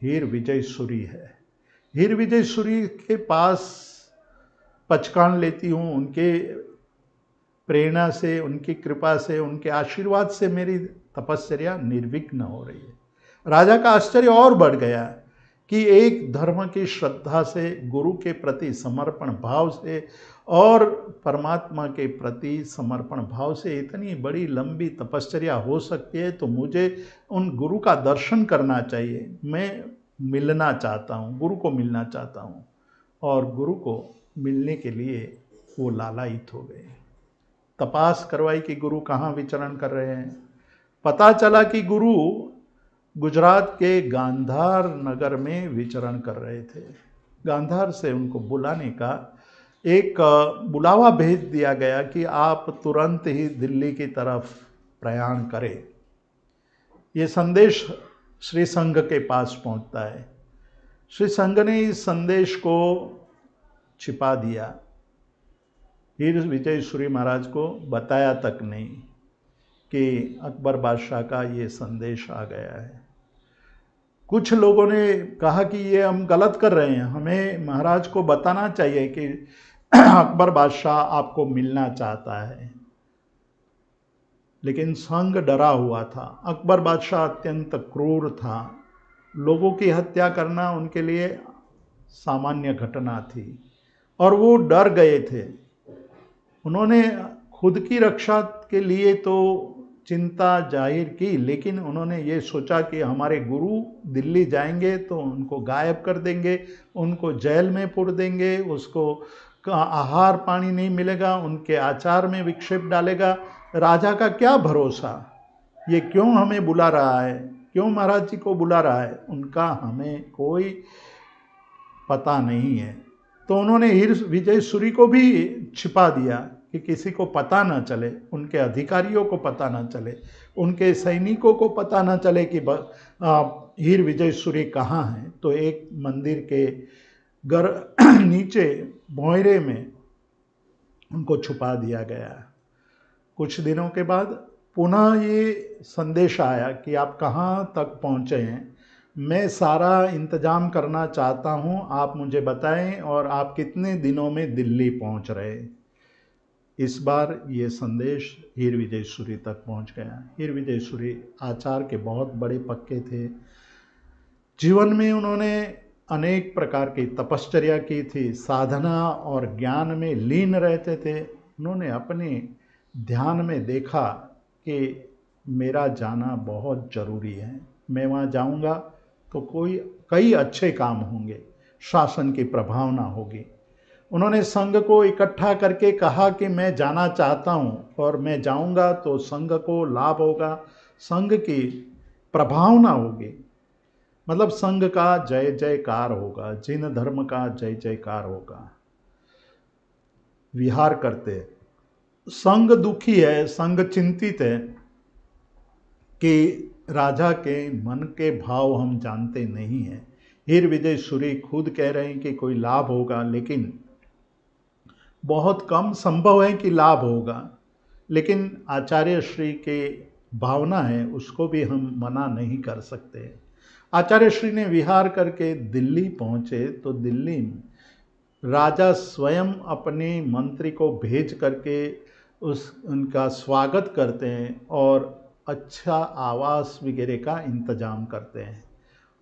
Speaker 1: हीर विजय सूरी है। हीर विजय सूरी के पास पचकान लेती हूँ, उनके प्रेरणा से, उनकी कृपा से, उनके आशीर्वाद से मेरी तपस्या निर्विघ्न हो रही है। राजा का आश्चर्य और बढ़ गया कि एक धर्म की श्रद्धा से, गुरु के प्रति समर्पण भाव से और परमात्मा के प्रति समर्पण भाव से इतनी बड़ी लंबी तपश्चर्या हो सकती है, तो मुझे उन गुरु का दर्शन करना चाहिए। मैं मिलना चाहता हूँ, गुरु को मिलना चाहता हूँ। और गुरु को मिलने के लिए वो लालायित हो गए। तपास करवाई कि गुरु कहाँ विचरण कर रहे हैं। पता चला कि गुरु गुजरात के गांधार नगर में विचरण कर रहे थे। गांधार से उनको बुलाने का एक बुलावा भेज दिया गया कि आप तुरंत ही दिल्ली की तरफ प्रयाण करें। ये संदेश श्री संघ के पास पहुंचता है। श्री संघ ने इस संदेश को छिपा दिया, हीर विजय सूरी महाराज को बताया तक नहीं कि अकबर बादशाह का ये संदेश आ गया है। कुछ लोगों ने कहा कि ये हम गलत कर रहे हैं, हमें महाराज को बताना चाहिए कि अकबर बादशाह आपको मिलना चाहता है। लेकिन संघ डरा हुआ था। अकबर बादशाह अत्यंत क्रूर था। लोगों की हत्या करना उनके लिए सामान्य घटना थी और वो डर गए थे। उन्होंने खुद की रक्षा के लिए तो चिंता जाहिर की, लेकिन उन्होंने ये सोचा कि हमारे गुरु दिल्ली जाएंगे तो उनको गायब कर देंगे, उनको जेल में पुर देंगे, उसको आहार पानी नहीं मिलेगा, उनके आचार में विक्षेप डालेगा। राजा का क्या भरोसा, ये क्यों हमें बुला रहा है, क्यों महाराज जी को बुला रहा है, उनका हमें कोई पता नहीं है। तो उन्होंने हीर विजय सूरी को भी छिपा दिया कि किसी को पता ना चले, उनके अधिकारियों को पता ना चले, उनके सैनिकों को पता ना चले कि हीर विजय सूरी कहाँ हैं। तो एक मंदिर के नीचे भोयरे में उनको छुपा दिया गया। कुछ दिनों के बाद पुनः ये संदेश आया कि आप कहाँ तक पहुँचे हैं, मैं सारा इंतजाम करना चाहता हूँ, आप मुझे बताएं और आप कितने दिनों में दिल्ली पहुँच रहे। इस बार ये संदेश हीर विजय सूरी तक पहुँच गया। हीर विजय सूरी आचार के बहुत बड़े पक्के थे। जीवन में उन्होंने अनेक प्रकार की तपश्चर्या की थी, साधना और ज्ञान में लीन रहते थे। उन्होंने अपने ध्यान में देखा कि मेरा जाना बहुत ज़रूरी है, मैं वहाँ जाऊँगा तो कई अच्छे काम होंगे, शासन की प्रभावना होगी। उन्होंने संघ को इकट्ठा करके कहा कि मैं जाना चाहता हूँ और मैं जाऊँगा तो संघ को लाभ होगा, संघ की प्रभावना होगी, मतलब संघ का जय जयकार होगा, जिन धर्म का जय जयकार होगा। विहार करते, संघ दुखी है, संघ चिंतित है कि राजा के मन के भाव हम जानते नहीं हैं। हीर विजय सूरी खुद कह रहे हैं कि कोई लाभ होगा, लेकिन बहुत कम संभव है कि लाभ होगा। लेकिन आचार्य श्री के भावना है, उसको भी हम मना नहीं कर सकते। आचार्य श्री ने विहार करके दिल्ली पहुँचे तो दिल्ली में राजा स्वयं अपने मंत्री को भेज करके उनका स्वागत करते हैं और अच्छा आवास वगैरह का इंतजाम करते हैं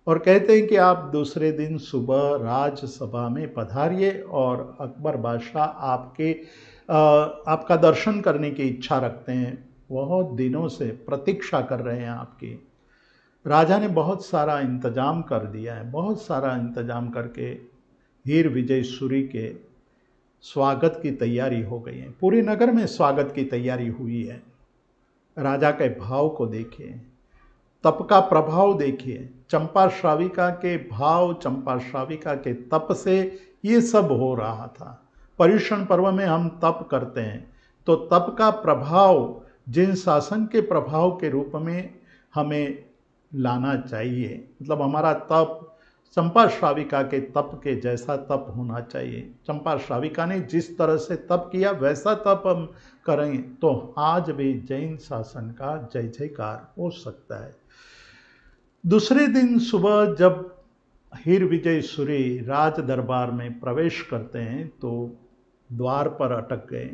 Speaker 1: और कहते हैं कि आप दूसरे दिन सुबह राजसभा में पधारिए और अकबर बादशाह आपका दर्शन करने की इच्छा रखते हैं, बहुत दिनों से प्रतीक्षा कर रहे हैं आपकी। राजा ने बहुत सारा इंतजाम कर दिया है। बहुत सारा इंतजाम करके हीर विजय सूरी के स्वागत की तैयारी हो गई है। पूरे नगर में स्वागत की तैयारी हुई है। राजा के भाव को देखिए, तप का प्रभाव देखिए, चंपा श्राविका के भाव, चंपा श्राविका के तप से ये सब हो रहा था। पर्युषण पर्व में हम तप करते हैं तो तप का प्रभाव जिन शासन के प्रभाव के रूप में हमें लाना चाहिए, मतलब हमारा तप चंपा श्राविका के तप के जैसा तप होना चाहिए। चंपा श्राविका ने जिस तरह से तप किया वैसा तप हम करें तो आज भी जैन शासन का जय जयकार हो सकता है। दूसरे दिन सुबह जब हीर विजय सूरी राज दरबार में प्रवेश करते हैं तो द्वार पर अटक गए।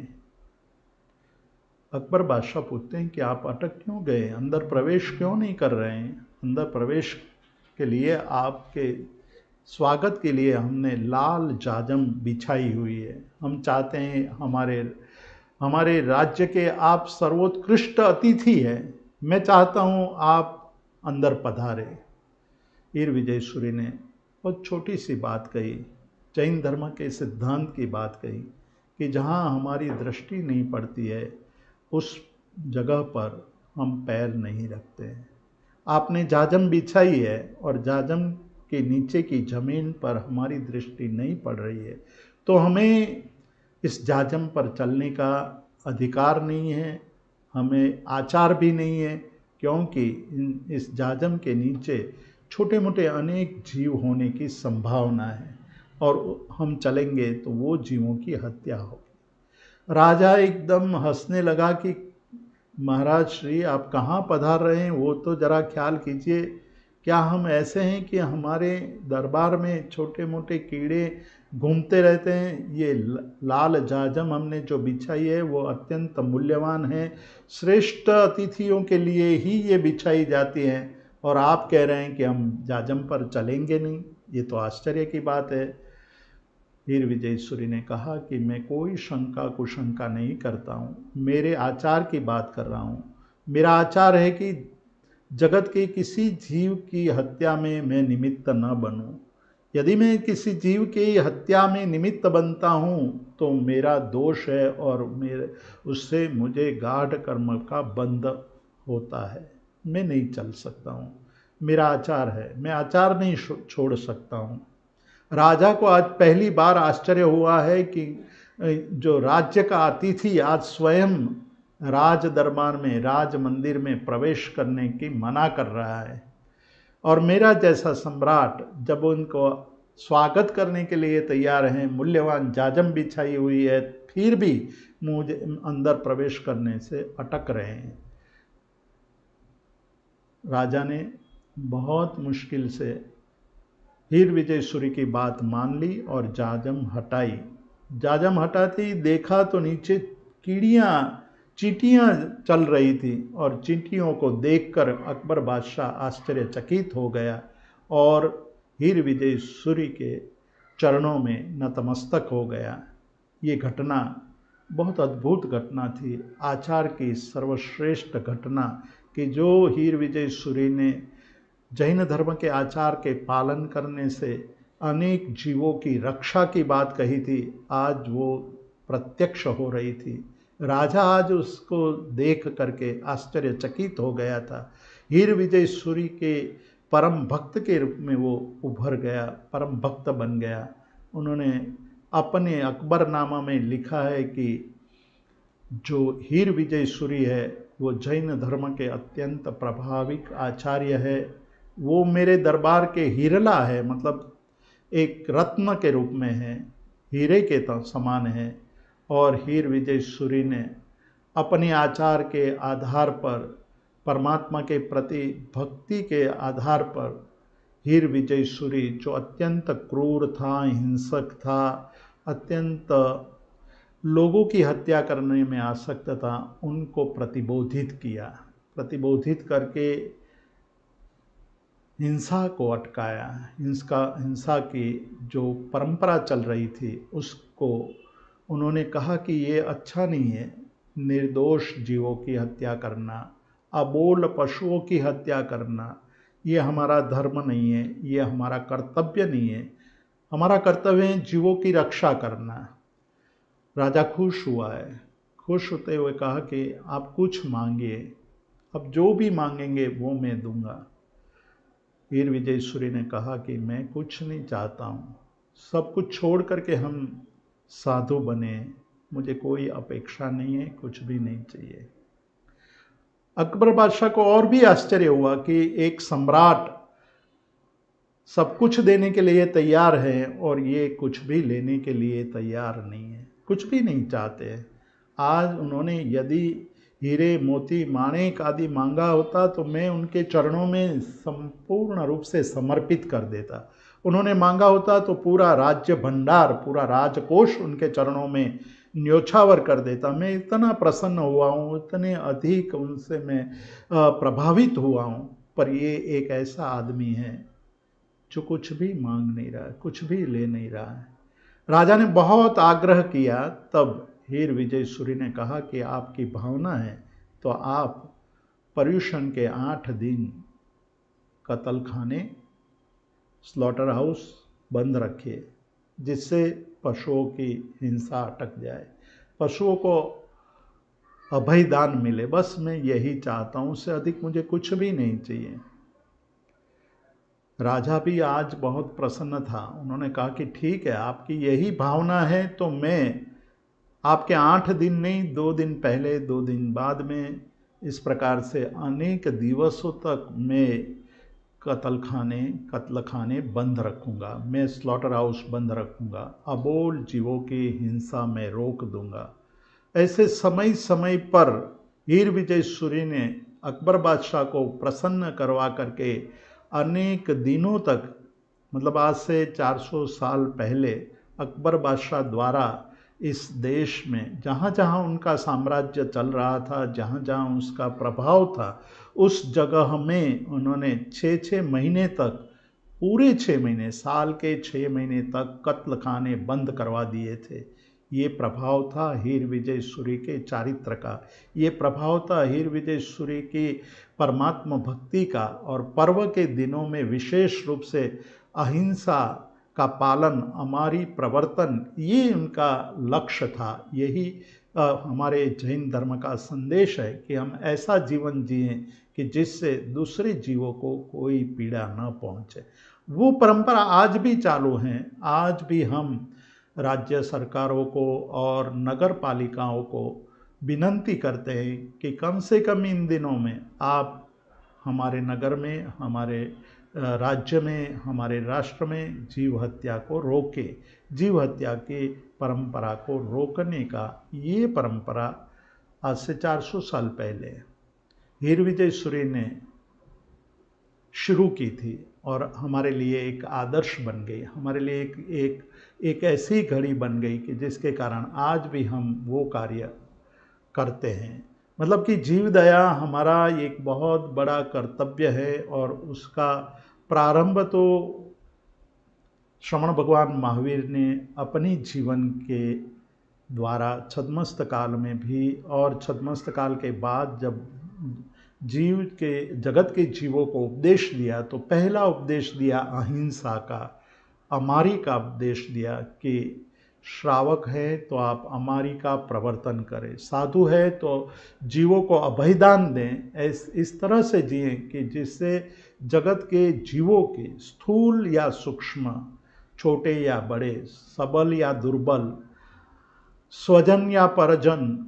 Speaker 1: अकबर बादशाह पूछते हैं कि आप अटक क्यों गए, अंदर प्रवेश क्यों नहीं कर रहे हैं, अंदर प्रवेश के लिए आपके स्वागत के लिए हमने लाल जाजम बिछाई हुई है। हम चाहते हैं हमारे राज्य के आप सर्वोत्कृष्ट अतिथि हैं, मैं चाहता हूँ आप अंदर पधारे। हीर विजय सूरी ने बहुत छोटी सी बात कही, जैन धर्म के सिद्धांत की बात कही कि जहाँ हमारी दृष्टि नहीं पड़ती है उस जगह पर हम पैर नहीं रखते हैं। आपने जाजम बिछाई है और जाजम के नीचे की ज़मीन पर हमारी दृष्टि नहीं पड़ रही है, तो हमें इस जाजम पर चलने का अधिकार नहीं है, हमें आचार भी नहीं है, क्योंकि इस जाजम के नीचे छोटे मोटे अनेक जीव होने की संभावना है और हम चलेंगे तो वो जीवों की हत्या होगी। राजा एकदम हंसने लगा कि महाराज श्री आप कहाँ पधार रहे हैं, वो तो जरा ख्याल कीजिए। क्या हम ऐसे हैं कि हमारे दरबार में छोटे मोटे कीड़े घूमते रहते हैं? ये लाल जाजम हमने जो बिछाई है वो अत्यंत मूल्यवान है, श्रेष्ठ अतिथियों के लिए ही ये बिछाई जाती है और आप कह रहे हैं कि हम जाजम पर चलेंगे नहीं। ये तो आश्चर्य की बात है। हीर विजय सूरी ने कहा कि मैं कोई शंका कुशंका नहीं करता हूँ, मेरे आचार की बात कर रहा हूँ। मेरा आचार है कि जगत के किसी जीव की हत्या में मैं निमित्त न बनूं। यदि मैं किसी जीव की हत्या में निमित्त बनता हूँ तो मेरा दोष है और उससे मुझे गाढ़ कर्म का बंध होता है, मैं नहीं चल सकता हूँ। मेरा आचार है, मैं आचार नहीं छोड़ सकता हूँ। राजा को आज पहली बार आश्चर्य हुआ है कि जो राज्य का अतिथि आज स्वयं राज दरबार में, राज मंदिर में प्रवेश करने की मना कर रहा है और मेरा जैसा सम्राट जब उनको स्वागत करने के लिए तैयार हैं, मूल्यवान जाजम बिछाई हुई है, फिर भी मुझे अंदर प्रवेश करने से अटक रहे हैं। राजा ने बहुत मुश्किल से हीर विजय सूरी की बात मान ली और जाजम हटाई। जाजम हटाती देखा तो नीचे चींटियाँ चल रही थी और चींटियों को देखकर अकबर बादशाह आश्चर्यचकित हो गया और हीर विजय सूरी के चरणों में नतमस्तक हो गया। ये घटना बहुत अद्भुत घटना थी, आचार की सर्वश्रेष्ठ घटना कि जो हीर विजय सूरी ने जैन धर्म के आचार के पालन करने से अनेक जीवों की रक्षा की बात कही थी, आज वो प्रत्यक्ष हो रही थी। राजा आज उसको देख करके आश्चर्यचकित हो गया था। हीर विजय सूरी के परम भक्त के रूप में वो उभर गया, परम भक्त बन गया। उन्होंने अपने अकबरनामा में लिखा है कि जो हीर विजय सूरी है वो जैन धर्म के अत्यंत प्रभाविक आचार्य है। वो मेरे दरबार के हीरला है, मतलब एक रत्न के रूप में है, हीरे के समान है। और हीर विजय सूरी ने अपने आचार के आधार पर, परमात्मा के प्रति भक्ति के आधार पर, हीर विजय सूरी जो अत्यंत क्रूर था, हिंसक था, अत्यंत लोगों की हत्या करने में आसक्त था, उनको प्रतिबोधित किया। प्रतिबोधित करके हिंसा को अटकाया। हिंसा की जो परंपरा चल रही थी उसको उन्होंने कहा कि ये अच्छा नहीं है, निर्दोष जीवों की हत्या करना, अबोल पशुओं की हत्या करना, ये हमारा धर्म नहीं है, ये हमारा कर्तव्य नहीं है। हमारा कर्तव्य है जीवों की रक्षा करना। राजा खुश हुआ है। खुश होते हुए कहा कि आप कुछ मांगिए, अब जो भी मांगेंगे वो मैं दूंगा। हीर विजय सूरी ने कहा कि मैं कुछ नहीं चाहता हूँ, सब कुछ छोड़ करके हम साधु बने, मुझे कोई अपेक्षा नहीं है, कुछ भी नहीं चाहिए। अकबर बादशाह को और भी आश्चर्य हुआ कि एक सम्राट सब कुछ देने के लिए तैयार है और ये कुछ भी लेने के लिए तैयार नहीं है, कुछ भी नहीं चाहते। आज उन्होंने यदि हीरे मोती माणिक आदि मांगा होता तो मैं उनके चरणों में संपूर्ण रूप से समर्पित कर देता। उन्होंने मांगा होता तो पूरा राज्य भंडार, पूरा राजकोष उनके चरणों में न्योछावर कर देता। मैं इतना प्रसन्न हुआ हूँ, इतने अधिक उनसे मैं प्रभावित हुआ हूँ, पर ये एक ऐसा आदमी है जो कुछ भी मांग नहीं रहा है, कुछ भी ले नहीं रहा है। राजा ने बहुत आग्रह किया, तब हीर विजय सूरी ने कहा कि आपकी भावना है तो आप पर्यूषण के 8 दिन कत्ल खाने, स्लॉटर हाउस बंद रखिए, जिससे पशुओं की हिंसा अटक जाए, पशुओं को अभय दान मिले। बस मैं यही चाहता हूँ, उससे अधिक मुझे कुछ भी नहीं चाहिए। राजा भी आज बहुत प्रसन्न था। उन्होंने कहा कि ठीक है, आपकी यही भावना है तो मैं आपके 8 दिन नहीं, 2 दिन पहले 2 दिन बाद में, इस प्रकार से अनेक दिवसों तक मैं कत्ल खाने बंद रखूँगा, मैं स्लॉटर हाउस बंद रखूँगा, अबोल जीवों की हिंसा में रोक दूँगा। ऐसे समय समय पर हीर विजय सूरी ने अकबर बादशाह को प्रसन्न करवा करके अनेक दिनों तक, मतलब आज से 400 साल पहले अकबर बादशाह द्वारा इस देश में जहाँ जहाँ उनका साम्राज्य चल रहा था, जहाँ जहाँ उसका प्रभाव था, उस जगह में उन्होंने 6-6 महीने तक, पूरे 6 महीने, साल के 6 महीने तक कत्ल खाने बंद करवा दिए थे। ये प्रभाव था हीर विजय सूरी के चारित्र का, ये प्रभाव था हीर विजय सूरी की परमात्मा भक्ति का, और पर्व के दिनों में विशेष रूप से अहिंसा का पालन, हमारी प्रवर्तन, ये उनका लक्ष्य था। यही हमारे जैन धर्म का संदेश है कि हम ऐसा जीवन जिएं कि जिससे दूसरे जीवों को कोई पीड़ा न पहुंचे। वो परंपरा आज भी चालू है। आज भी हम राज्य सरकारों को और नगर पालिकाओं को विनंती करते हैं कि कम से कम इन दिनों में आप हमारे नगर में, हमारे राज्य में, हमारे राष्ट्र में जीव हत्या को रोके। जीव हत्या की परंपरा को रोकने का ये परंपरा आज से 400 साल पहले हीर विजय सूरी ने शुरू की थी और हमारे लिए एक आदर्श बन गई, हमारे लिए एक ऐसी घड़ी बन गई कि जिसके कारण आज भी हम वो कार्य करते हैं। मतलब कि जीव दया हमारा एक बहुत बड़ा कर्तव्य है, और उसका प्रारंभ तो श्रमण भगवान महावीर ने अपनी जीवन के द्वारा छद्मस्त काल में भी, और छद्मस्त काल के बाद जब जगत के जीवों को उपदेश दिया, तो पहला उपदेश दिया अहिंसा का, अमारी का उपदेश दिया कि श्रावक है तो आप अमारी का प्रवर्तन करें, साधु है तो जीवों को अभयदान दें, इस तरह से जिएं कि जिससे जगत के जीवों के, स्थूल या सूक्ष्म, छोटे या बड़े, सबल या दुर्बल, स्वजन या परजन,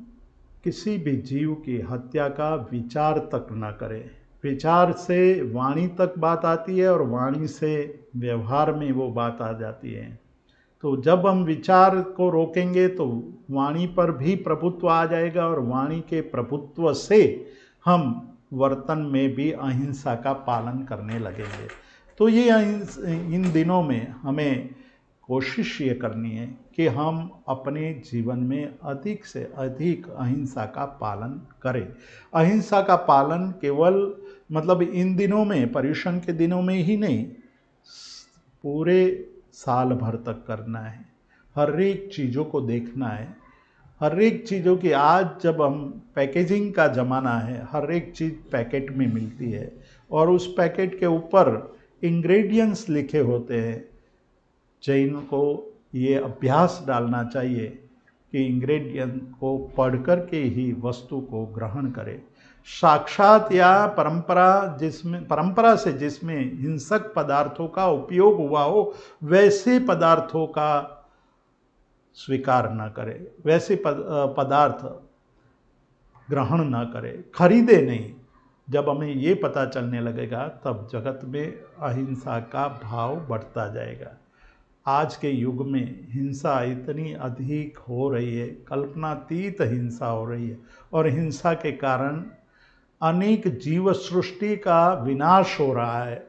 Speaker 1: किसी भी जीव की हत्या का विचार तक न करें। विचार से वाणी तक बात आती है और वाणी से व्यवहार में वो बात आ जाती है। तो जब हम विचार को रोकेंगे तो वाणी पर भी प्रभुत्व आ जाएगा, और वाणी के प्रभुत्व से हम वर्तन में भी अहिंसा का पालन करने लगेंगे। तो ये इन दिनों में हमें कोशिश ये करनी है कि हम अपने जीवन में अधिक से अधिक अहिंसा का पालन करें। अहिंसा का पालन केवल मतलब इन दिनों में, पर्यूषण के दिनों में ही नहीं, पूरे साल भर तक करना है। हर एक चीज़ों को देखना है, हर एक चीज़ों की, आज जब हम पैकेजिंग का ज़माना है, हर एक चीज़ पैकेट में मिलती है और उस पैकेट के ऊपर इंग्रेडिएंट्स लिखे होते हैं। जैन को ये अभ्यास डालना चाहिए कि इंग्रेडिएंट को पढ़कर के ही वस्तु को ग्रहण करें। साक्षात या परंपरा से जिसमें हिंसक पदार्थों का उपयोग हुआ हो, वैसे पदार्थों का स्वीकार न करें, वैसे पदार्थ ग्रहण न करें, खरीदे नहीं। जब हमें ये पता चलने लगेगा तब जगत में अहिंसा का भाव बढ़ता जाएगा। आज के युग में हिंसा इतनी अधिक हो रही है, कल्पनातीत हिंसा हो रही है, और हिंसा के कारण अनेक जीव सृष्टि का विनाश हो रहा है।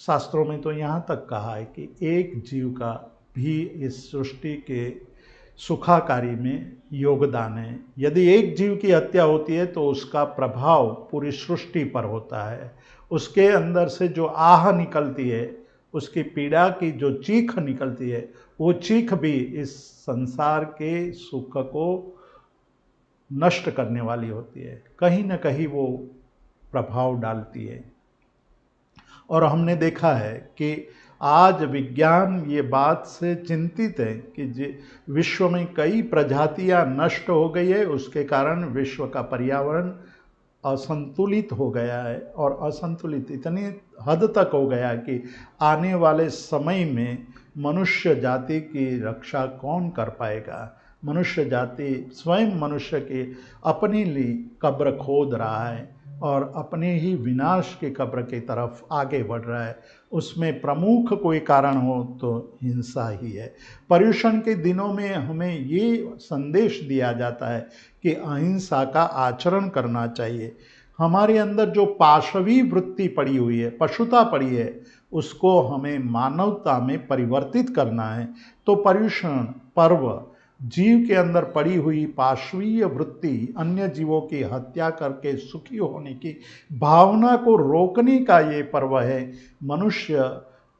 Speaker 1: शास्त्रों में तो यहाँ तक कहा है कि एक जीव का भी इस सृष्टि के सुखाकारी में योगदान है। यदि एक जीव की हत्या होती है तो उसका प्रभाव पूरी सृष्टि पर होता है। उसके अंदर से जो आह निकलती है उसकी पीड़ा की जो चीख निकलती है, वो चीख भी इस संसार के सुख को नष्ट करने वाली होती है, कहीं न कहीं वो प्रभाव डालती है। और हमने देखा है कि आज विज्ञान ये बात से चिंतित है कि विश्व में कई प्रजातियां नष्ट हो गई है, उसके कारण विश्व का पर्यावरण असंतुलित हो गया है, और असंतुलित इतनी हद तक हो गया है कि आने वाले समय में मनुष्य जाति की रक्षा कौन कर पाएगा। मनुष्य जाति स्वयं मनुष्य के अपने लिए कब्र खोद रहा है और अपने ही विनाश की कब्र की तरफ आगे बढ़ रहा है। उसमें प्रमुख कोई कारण हो तो हिंसा ही है। पर्युषण के दिनों में हमें ये संदेश दिया जाता है कि अहिंसा का आचरण करना चाहिए। हमारे अंदर जो पाशवी वृत्ति पड़ी हुई है, पशुता पड़ी है, उसको हमें मानवता में परिवर्तित करना है। तो पर्युषण पर्व जीव के अंदर पड़ी हुई पाशवीय वृत्ति, अन्य जीवों की हत्या करके सुखी होने की भावना को रोकने का ये पर्व है। मनुष्य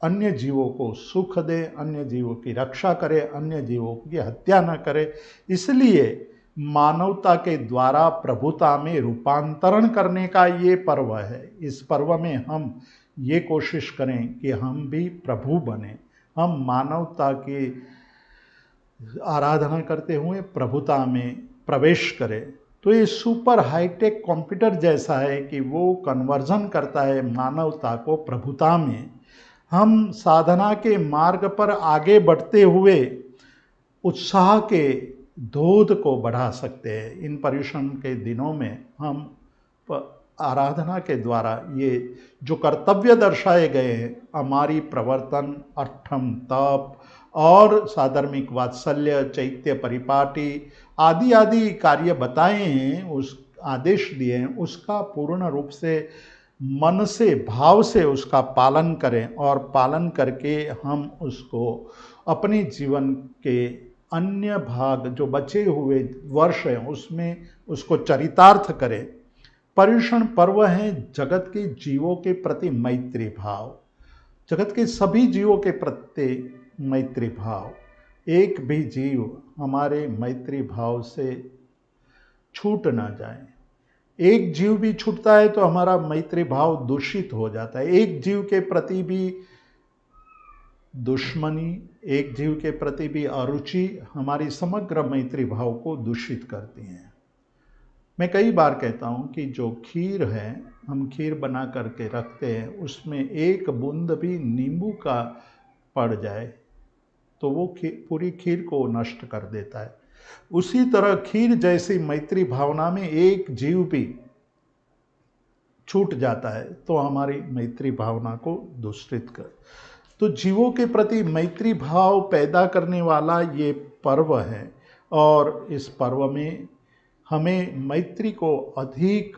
Speaker 1: अन्य जीवों को सुख दे, अन्य जीवों की रक्षा करे, अन्य जीवों की हत्या न करे। इसलिए मानवता के द्वारा प्रभुता में रूपांतरण करने का ये पर्व है। इस पर्व में हम ये कोशिश करें कि हम भी प्रभु बने, हम मानवता की आराधना करते हुए प्रभुता में प्रवेश करें। तो ये सुपर हाईटेक कंप्यूटर जैसा है कि वो कन्वर्जन करता है मानवता को प्रभुता में। हम साधना के मार्ग पर आगे बढ़ते हुए उत्साह के धोध को बढ़ा सकते हैं। इन पर्युषण के दिनों में हम आराधना के द्वारा ये जो कर्तव्य दर्शाए गए हैं, हमारी प्रवर्तन, अट्ठम तप और साधर्मिक वात्सल्य, चैत्य परिपाटी आदि आदि कार्य बताए हैं, उस आदेश दिए हैं, उसका पूर्ण रूप से मन से भाव से उसका पालन करें, और पालन करके हम उसको अपने जीवन के अन्य भाग जो बचे हुए वर्ष हैं उसमें उसको चरितार्थ करें। पर्युषण पर्व है जगत के जीवों के प्रति मैत्री भाव, जगत के सभी जीवों के प्रति मैत्री भाव। एक भी जीव हमारे मैत्री भाव से छूट ना जाए। एक जीव भी छूटता है तो हमारा मैत्री भाव दूषित हो जाता है। एक जीव के प्रति भी दुश्मनी, एक जीव के प्रति भी अरुचि हमारी समग्र मैत्री भाव को दूषित करती हैं। मैं कई बार कहता हूँ कि जो खीर है, हम खीर बना करके रखते हैं, उसमें एक बूंद भी नींबू का पड़ जाए तो वो पूरी खीर को नष्ट कर देता है। उसी तरह खीर जैसी मैत्री भावना में एक जीव भी छूट जाता है तो हमारी मैत्री भावना को दूषित कर। तो जीवों के प्रति मैत्री भाव पैदा करने वाला ये पर्व है, और इस पर्व में हमें मैत्री को अधिक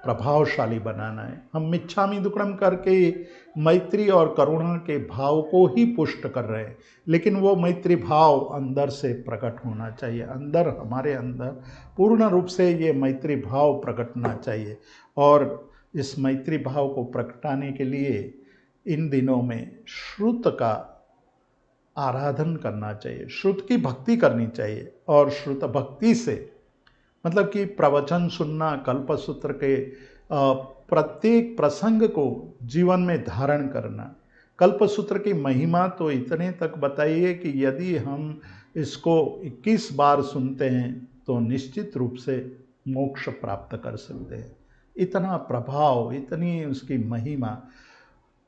Speaker 1: प्रभावशाली बनाना है। हम मिच्छामि दुक्कडम करके मैत्री और करुणा के भाव को ही पुष्ट कर रहे हैं, लेकिन वो मैत्री भाव अंदर से प्रकट होना चाहिए। अंदर, हमारे अंदर पूर्ण रूप से ये मैत्री भाव प्रकटना चाहिए, और इस मैत्री भाव को प्रकटाने के लिए इन दिनों में श्रुत का आराधन करना चाहिए, श्रुत की भक्ति करनी चाहिए। और श्रुत भक्ति से मतलब कि प्रवचन सुनना, कल्पसूत्र के प्रत्येक प्रसंग को जीवन में धारण करना। कल्पसूत्र की महिमा तो इतने तक बताइए कि यदि हम इसको 21 बार सुनते हैं तो निश्चित रूप से मोक्ष प्राप्त कर सकते हैं। इतना प्रभाव, इतनी उसकी महिमा।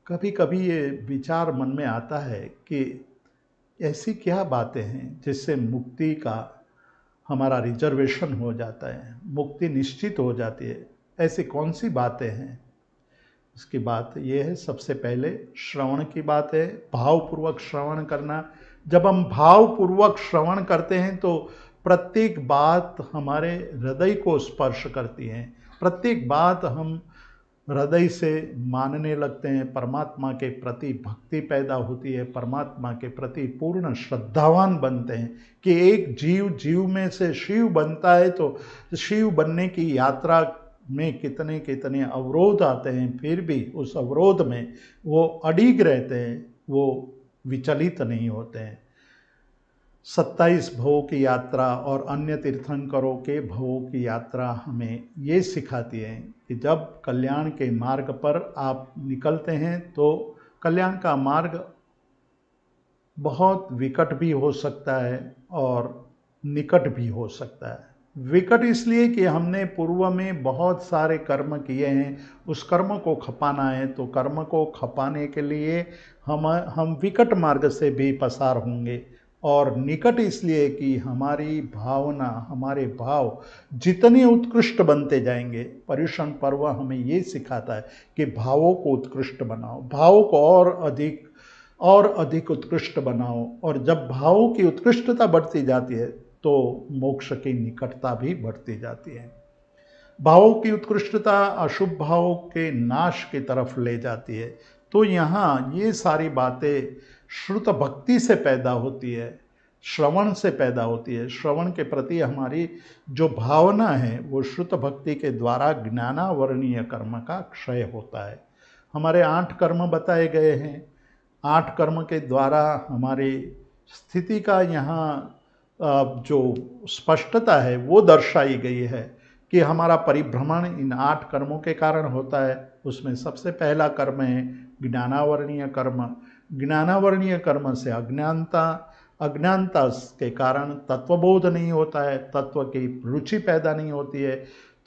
Speaker 1: कभी कभी ये विचार मन में आता है कि ऐसी क्या बातें हैं जिससे मुक्ति का हमारा रिजर्वेशन हो जाता है, मुक्ति निश्चित हो जाती है। ऐसी कौन सी बातें हैं? इसकी बात यह है, सबसे पहले श्रवण की बात है, भावपूर्वक श्रवण करना। जब हम भावपूर्वक श्रवण करते हैं तो प्रत्येक बात हमारे हृदय को स्पर्श करती है, प्रत्येक बात हम हृदय से मानने लगते हैं, परमात्मा के प्रति भक्ति पैदा होती है, परमात्मा के प्रति पूर्ण श्रद्धावान बनते हैं कि एक जीव जीव में से शिव बनता है। तो शिव बनने की यात्रा में कितने कितने अवरोध आते हैं, फिर भी उस अवरोध में वो अडिग रहते हैं, वो विचलित नहीं होते हैं। 27 भवों की यात्रा और अन्य तीर्थंकरों के भवों की यात्रा हमें ये सिखाती है कि जब कल्याण के मार्ग पर आप निकलते हैं तो कल्याण का मार्ग बहुत विकट भी हो सकता है और निकट भी हो सकता है। विकट इसलिए कि हमने पूर्व में बहुत सारे कर्म किए हैं, उस कर्म को खपाना है, तो कर्म को खपाने के लिए हम विकट मार्ग से भी पसार होंगे। और निकट इसलिए कि हमारी भावना, हमारे भाव जितने उत्कृष्ट बनते जाएंगे, पर्युषण पर्व हमें ये सिखाता है कि भावों को उत्कृष्ट बनाओ, भावों को और अधिक उत्कृष्ट बनाओ। और जब भावों की उत्कृष्टता बढ़ती जाती है तो मोक्ष की निकटता भी बढ़ती जाती है। भावों की उत्कृष्टता अशुभ भावों के नाश की तरफ ले जाती है। तो यहाँ ये सारी बातें श्रुत भक्ति से पैदा होती है, श्रवण से पैदा होती है। श्रवण के प्रति हमारी जो भावना है वो श्रुत भक्ति के द्वारा ज्ञानावर्णीय कर्म का क्षय होता है। हमारे 8 कर्म बताए गए हैं। 8 कर्म के द्वारा हमारी स्थिति का यहाँ जो स्पष्टता है वो दर्शाई गई है कि हमारा परिभ्रमण इन 8 कर्मों के कारण होता है। उसमें सबसे पहला कर्म है ज्ञानावर्णीय कर्म। ज्ञानावर्णीय कर्म से अज्ञानता, अज्ञानता के कारण तत्वबोध नहीं होता है, तत्व की रुचि पैदा नहीं होती है।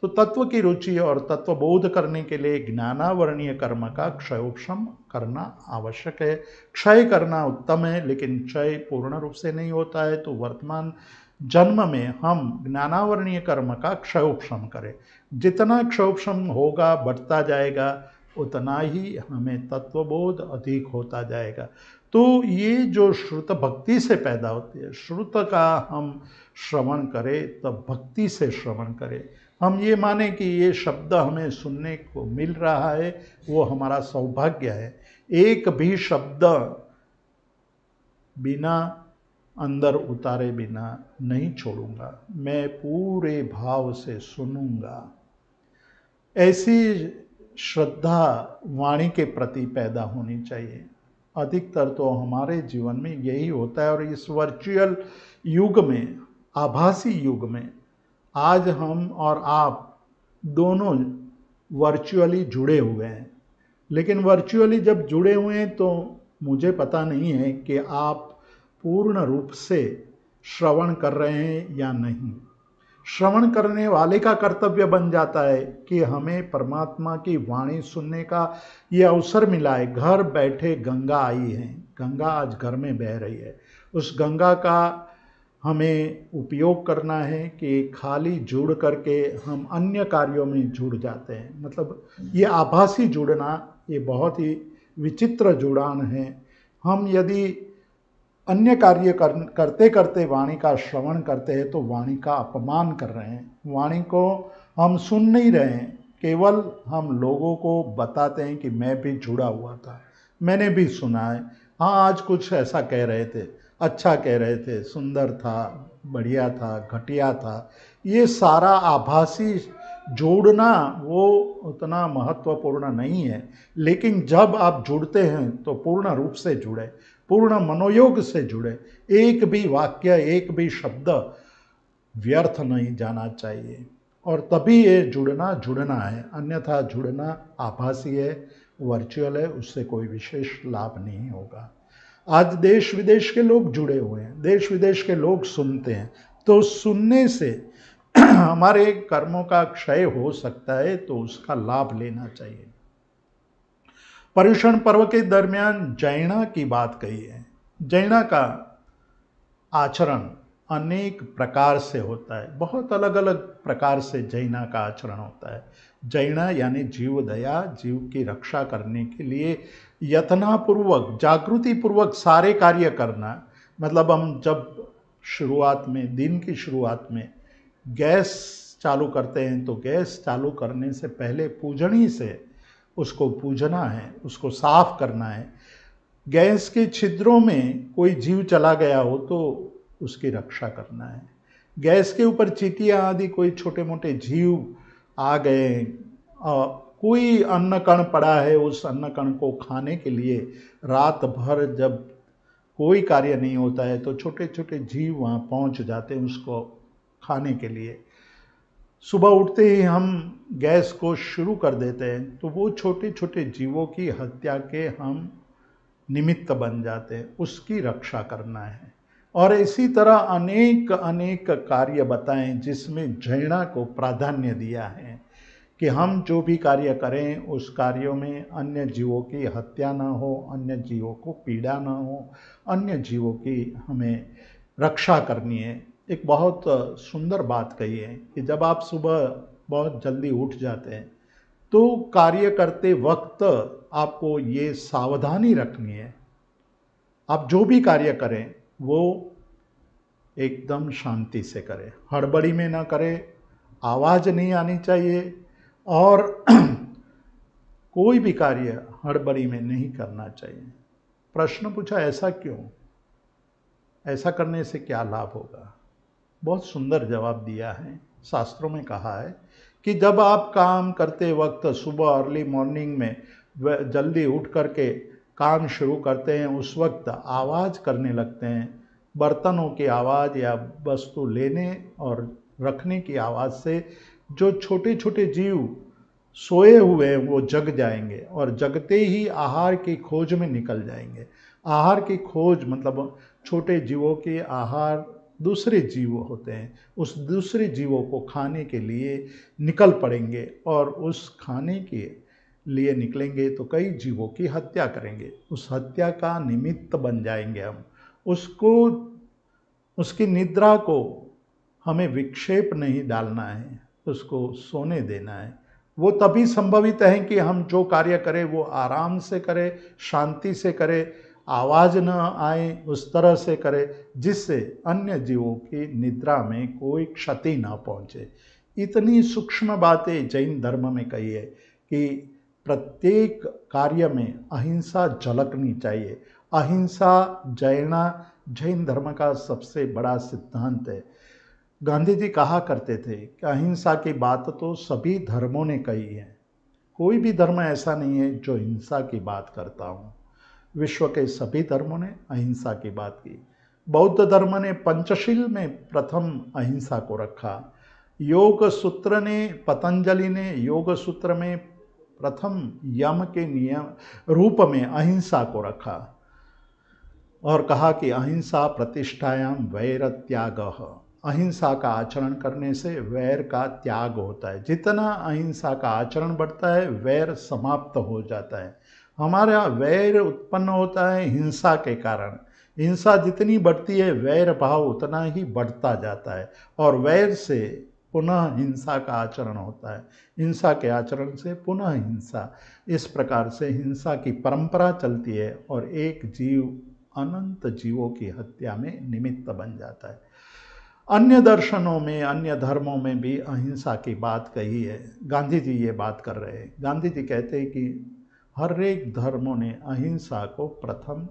Speaker 1: तो तत्व की रुचि और तत्वबोध करने के लिए ज्ञानावर्णीय कर्म का क्षयोपशम करना आवश्यक है। क्षय करना उत्तम है, लेकिन क्षय पूर्ण रूप से नहीं होता है। तो वर्तमान जन्म में हम ज्ञानावर्णीय कर्म का क्षयोपशम करें। जितना क्षयोपशम होगा, बढ़ता जाएगा, उतना ही हमें तत्वबोध अधिक होता जाएगा। तो ये जो श्रुत भक्ति से पैदा होती है, श्रुत का हम श्रवण करें तब भक्ति से श्रवण करें। हम ये माने कि ये शब्द हमें सुनने को मिल रहा है, वो हमारा सौभाग्य है। एक भी शब्द बिना अंदर उतारे बिना नहीं छोड़ूंगा, मैं पूरे भाव से सुनूंगा। ऐसी श्रद्धा वाणी के प्रति पैदा होनी चाहिए। अधिकतर तो हमारे जीवन में यही होता है। और इस वर्चुअल युग में, आभासी युग में, आज हम और आप दोनों वर्चुअली जुड़े हुए हैं। लेकिन वर्चुअली जब जुड़े हुए हैं तो मुझे पता नहीं है कि आप पूर्ण रूप से श्रवण कर रहे हैं या नहीं। श्रवण करने वाले का कर्तव्य बन जाता है कि हमें परमात्मा की वाणी सुनने का ये अवसर मिला है। घर बैठे गंगा आई है, गंगा आज घर में बह रही है। उस गंगा का हमें उपयोग करना है कि खाली जुड़ करके हम अन्य कार्यों में जुड़ जाते हैं। मतलब ये आभासी जुड़ना, ये बहुत ही विचित्र जुड़ान है। हम यदि अन्य कार्य करते करते वाणी का श्रवण करते हैं तो वाणी का अपमान कर रहे हैं। वाणी को हम सुन नहीं रहे हैं, केवल हम लोगों को बताते हैं कि मैं भी जुड़ा हुआ था, मैंने भी सुना है, हाँ आज कुछ ऐसा कह रहे थे, अच्छा कह रहे थे, सुंदर था, बढ़िया था, घटिया था। ये सारा आभासी जोड़ना वो उतना महत्वपूर्ण नहीं है। लेकिन जब आप जुड़ते हैं तो पूर्ण रूप से जुड़े, पूर्ण मनोयोग से जुड़े। एक भी वाक्य, एक भी शब्द व्यर्थ नहीं जाना चाहिए। और तभी ये जुड़ना है। अन्यथा जुड़ना आभासी है, वर्चुअल है, उससे कोई विशेष लाभ नहीं होगा। आज देश विदेश के लोग जुड़े हुए हैं, देश विदेश के लोग सुनते हैं, तो सुनने से हमारे कर्मों का क्षय हो सकता है, तो उसका लाभ लेना चाहिए। पर्युषण पर्व के दरमियान जैना की बात कही है। जैना का आचरण अनेक प्रकार से होता है, बहुत अलग अलग प्रकार से जैना का आचरण होता है। जैना यानी जीव दया, जीव की रक्षा करने के लिए यत्नपूर्वक, जागृतिपूर्वक सारे कार्य करना। मतलब हम जब शुरुआत में, दिन की शुरुआत में गैस चालू करते हैं तो गैस चालू करने से पहले पूजनी से उसको पूजना है, उसको साफ करना है। गैस के छिद्रों में कोई जीव चला गया हो तो उसकी रक्षा करना है। गैस के ऊपर चींटियाँ आदि कोई छोटे मोटे जीव आ गए, कोई अन्न कण पड़ा है, उस अन्न कण को खाने के लिए रात भर जब कोई कार्य नहीं होता है तो छोटे छोटे जीव वहाँ पहुँच जाते हैं उसको खाने के लिए। सुबह उठते ही हम गैस को शुरू कर देते हैं तो वो छोटे छोटे जीवों की हत्या के हम निमित्त बन जाते हैं, उसकी रक्षा करना है। और इसी तरह अनेक अनेक कार्य बताएं जिसमें जैना को प्राधान्य दिया है कि हम जो भी कार्य करें उस कार्यों में अन्य जीवों की हत्या ना हो, अन्य जीवों को पीड़ा ना हो, अन्य जीवों की हमें रक्षा करनी है। एक बहुत सुंदर बात कही है कि जब आप सुबह बहुत जल्दी उठ जाते हैं तो कार्य करते वक्त आपको ये सावधानी रखनी है, आप जो भी कार्य करें वो एकदम शांति से करें, हड़बड़ी में ना करें, आवाज़ नहीं आनी चाहिए और कोई भी कार्य हड़बड़ी में नहीं करना चाहिए। प्रश्न पूछा ऐसा क्यों, ऐसा करने से क्या लाभ होगा? बहुत सुंदर जवाब दिया है। शास्त्रों में कहा है कि जब आप काम करते वक्त सुबह अर्ली मॉर्निंग में जल्दी उठ करके काम शुरू करते हैं, उस वक्त आवाज़ करने लगते हैं, बर्तनों की आवाज़ या वस्तु लेने और रखने की आवाज़ से जो छोटे छोटे जीव सोए हुए हैं वो जग जाएंगे और जगते ही आहार की खोज में निकल जाएंगे। आहार की खोज मतलब छोटे जीवों के आहार दूसरे जीव होते हैं, उस दूसरे जीवों को खाने के लिए निकल पड़ेंगे और उस खाने के लिए निकलेंगे तो कई जीवों की हत्या करेंगे, उस हत्या का निमित्त बन जाएंगे हम। उसको उसकी निद्रा को हमें विक्षेप नहीं डालना है, उसको सोने देना है। वो तभी संभवित है कि हम जो कार्य करें वो आराम से करें, शांति से करें, आवाज़ न आए उस तरह से करें जिससे अन्य जीवों की निद्रा में कोई क्षति ना पहुँचे। इतनी सूक्ष्म बातें जैन धर्म में कही है कि प्रत्येक कार्य में अहिंसा झलकनी चाहिए। अहिंसा जैन धर्म का सबसे बड़ा सिद्धांत है। गांधी जी कहा करते थे कि अहिंसा की बात तो सभी धर्मों ने कही है, कोई भी धर्म ऐसा नहीं है जो हिंसा की बात करता हो। विश्व के सभी धर्मों ने अहिंसा की बात की। बौद्ध धर्म ने पंचशील में प्रथम अहिंसा को रखा। योग सूत्र ने, पतंजलि ने योग सूत्र में प्रथम यम के नियम रूप में अहिंसा को रखा और कहा कि अहिंसा प्रतिष्ठायाम वैर त्यागः। अहिंसा का आचरण करने से वैर का त्याग होता है। जितना अहिंसा का आचरण बढ़ता है वैर समाप्त हो जाता है। हमारा वैर उत्पन्न होता है हिंसा के कारण। हिंसा जितनी बढ़ती है वैर भाव उतना ही बढ़ता जाता है और वैर से पुनः हिंसा का आचरण होता है, हिंसा के आचरण से पुनः हिंसा। इस प्रकार से हिंसा की परंपरा चलती है और एक जीव अनंत जीवों की हत्या में निमित्त बन जाता है। अन्य दर्शनों में, अन्य धर्मों में भी अहिंसा की बात कही है। गांधी जी ये बात कर रहे हैं। गांधी जी कहते हैं कि हर एक धर्मों ने अहिंसा को प्रथम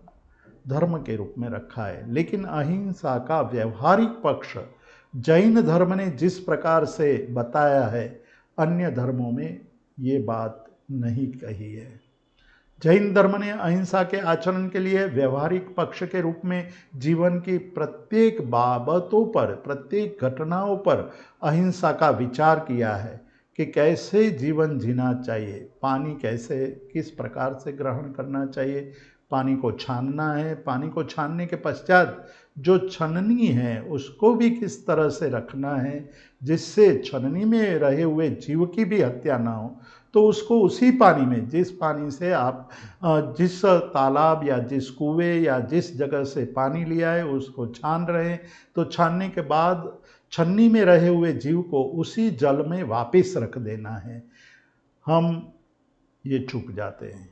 Speaker 1: धर्म के रूप में रखा है, लेकिन अहिंसा का व्यवहारिक पक्ष जैन धर्म ने जिस प्रकार से बताया है अन्य धर्मों में ये बात नहीं कही है। जैन धर्म ने अहिंसा के आचरण के लिए व्यवहारिक पक्ष के रूप में जीवन की प्रत्येक बाबतों पर, प्रत्येक घटनाओं पर अहिंसा का विचार किया है कि कैसे जीवन जीना चाहिए, पानी कैसे किस प्रकार से ग्रहण करना चाहिए, पानी को छानना है, पानी को छानने के पश्चात जो छननी है उसको भी किस तरह से रखना है जिससे छननी में रहे हुए जीव की भी हत्या ना हो। तो उसको उसी पानी में, जिस पानी से आप जिस तालाब या जिस कुएं या जिस जगह से पानी लिया है उसको छान रहे हैं, तो छानने के बाद छन्नी में रहे हुए जीव को उसी जल में वापस रख देना है। हम ये चूक जाते हैं,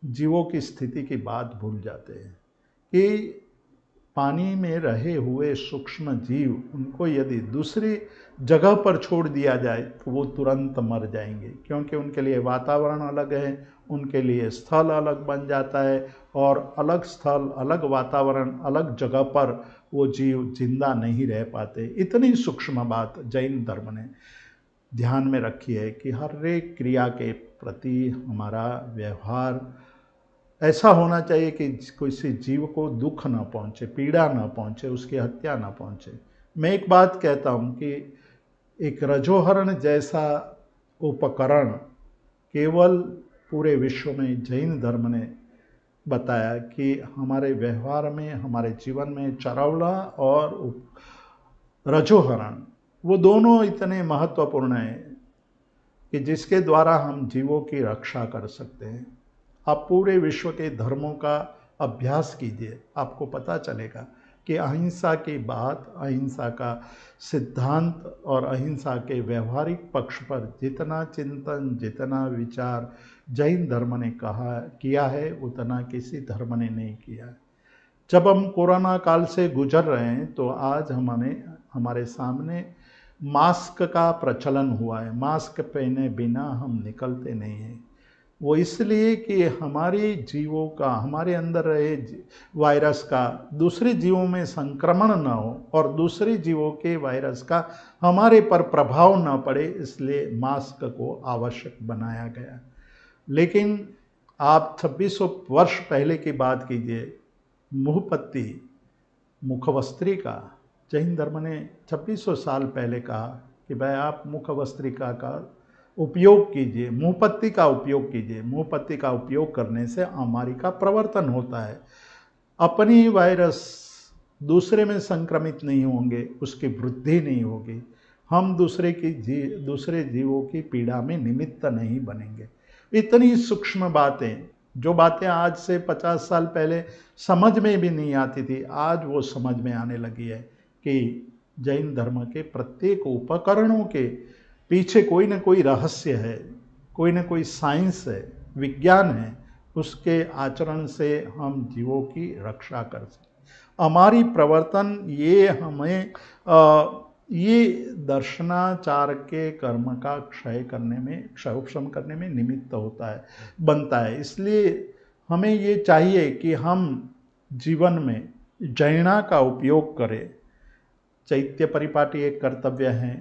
Speaker 1: जीवों की स्थिति की बात भूल जाते हैं कि पानी में रहे हुए सूक्ष्म जीव, उनको यदि दूसरी जगह पर छोड़ दिया जाए तो वो तुरंत मर जाएंगे, क्योंकि उनके लिए वातावरण अलग है, उनके लिए स्थल अलग बन जाता है और अलग स्थल, अलग वातावरण, अलग जगह पर वो जीव जिंदा नहीं रह पाते। इतनी सूक्ष्म बात जैन धर्म ने ध्यान में रखिए कि हर एक क्रिया के प्रति हमारा व्यवहार ऐसा होना चाहिए कि किसी जीव को दुख ना पहुँचे, पीड़ा ना पहुँचे, उसकी हत्या ना पहुँचे। मैं एक बात कहता हूँ कि एक रजोहरण जैसा उपकरण केवल पूरे विश्व में जैन धर्म ने बताया कि हमारे व्यवहार में, हमारे जीवन में चरवला और रजोहरण, वो दोनों इतने महत्वपूर्ण हैं कि जिसके द्वारा हम जीवों की रक्षा कर सकते हैं। आप पूरे विश्व के धर्मों का अभ्यास कीजिए, आपको पता चलेगा कि अहिंसा की बात, अहिंसा का सिद्धांत और अहिंसा के व्यवहारिक पक्ष पर जितना चिंतन, जितना विचार जैन धर्म ने किया है, उतना किसी धर्म ने नहीं किया है। जब हम कोरोना काल से गुजर रहे हैं तो आज हमारे सामने मास्क का प्रचलन हुआ है। मास्क पहने बिना हम निकलते नहीं हैं। वो इसलिए कि हमारे जीवों का, हमारे अंदर रहे वायरस का दूसरे जीवों में संक्रमण न हो और दूसरे जीवों के वायरस का हमारे पर प्रभाव न पड़े, इसलिए मास्क को आवश्यक बनाया गया। लेकिन आप 2600 वर्ष पहले की बात कीजिए, मुहपत्ती, मुखवस्त्रिका, जैन धर्म ने 2600 साल पहले कहा कि भाई आप मुखवस्त्रिका का उपयोग कीजिए, मुहपत्ती का उपयोग कीजिए। मुहपत्ती का उपयोग करने से आमारी का प्रवर्तन होता है, अपनी वायरस दूसरे में संक्रमित नहीं होंगे, उसकी वृद्धि नहीं होगी, हम दूसरे जीवों की पीड़ा में निमित्त नहीं बनेंगे। इतनी सूक्ष्म बातें, जो बातें आज से 50 साल पहले समझ में भी नहीं आती थी, आज वो समझ में आने लगी है कि जैन धर्म के प्रत्येक उपकरणों के पीछे कोई न कोई रहस्य है, कोई न कोई साइंस है, विज्ञान है। उसके आचरण से हम जीवों की रक्षा कर सकते। हमारी प्रवर्तन ये हमें ये दर्शनाचार के कर्म का क्षयोपशम करने में निमित्त बनता है। इसलिए हमें ये चाहिए कि हम जीवन में जैना का उपयोग करें। चैत्य परिपाटी एक कर्तव्य है।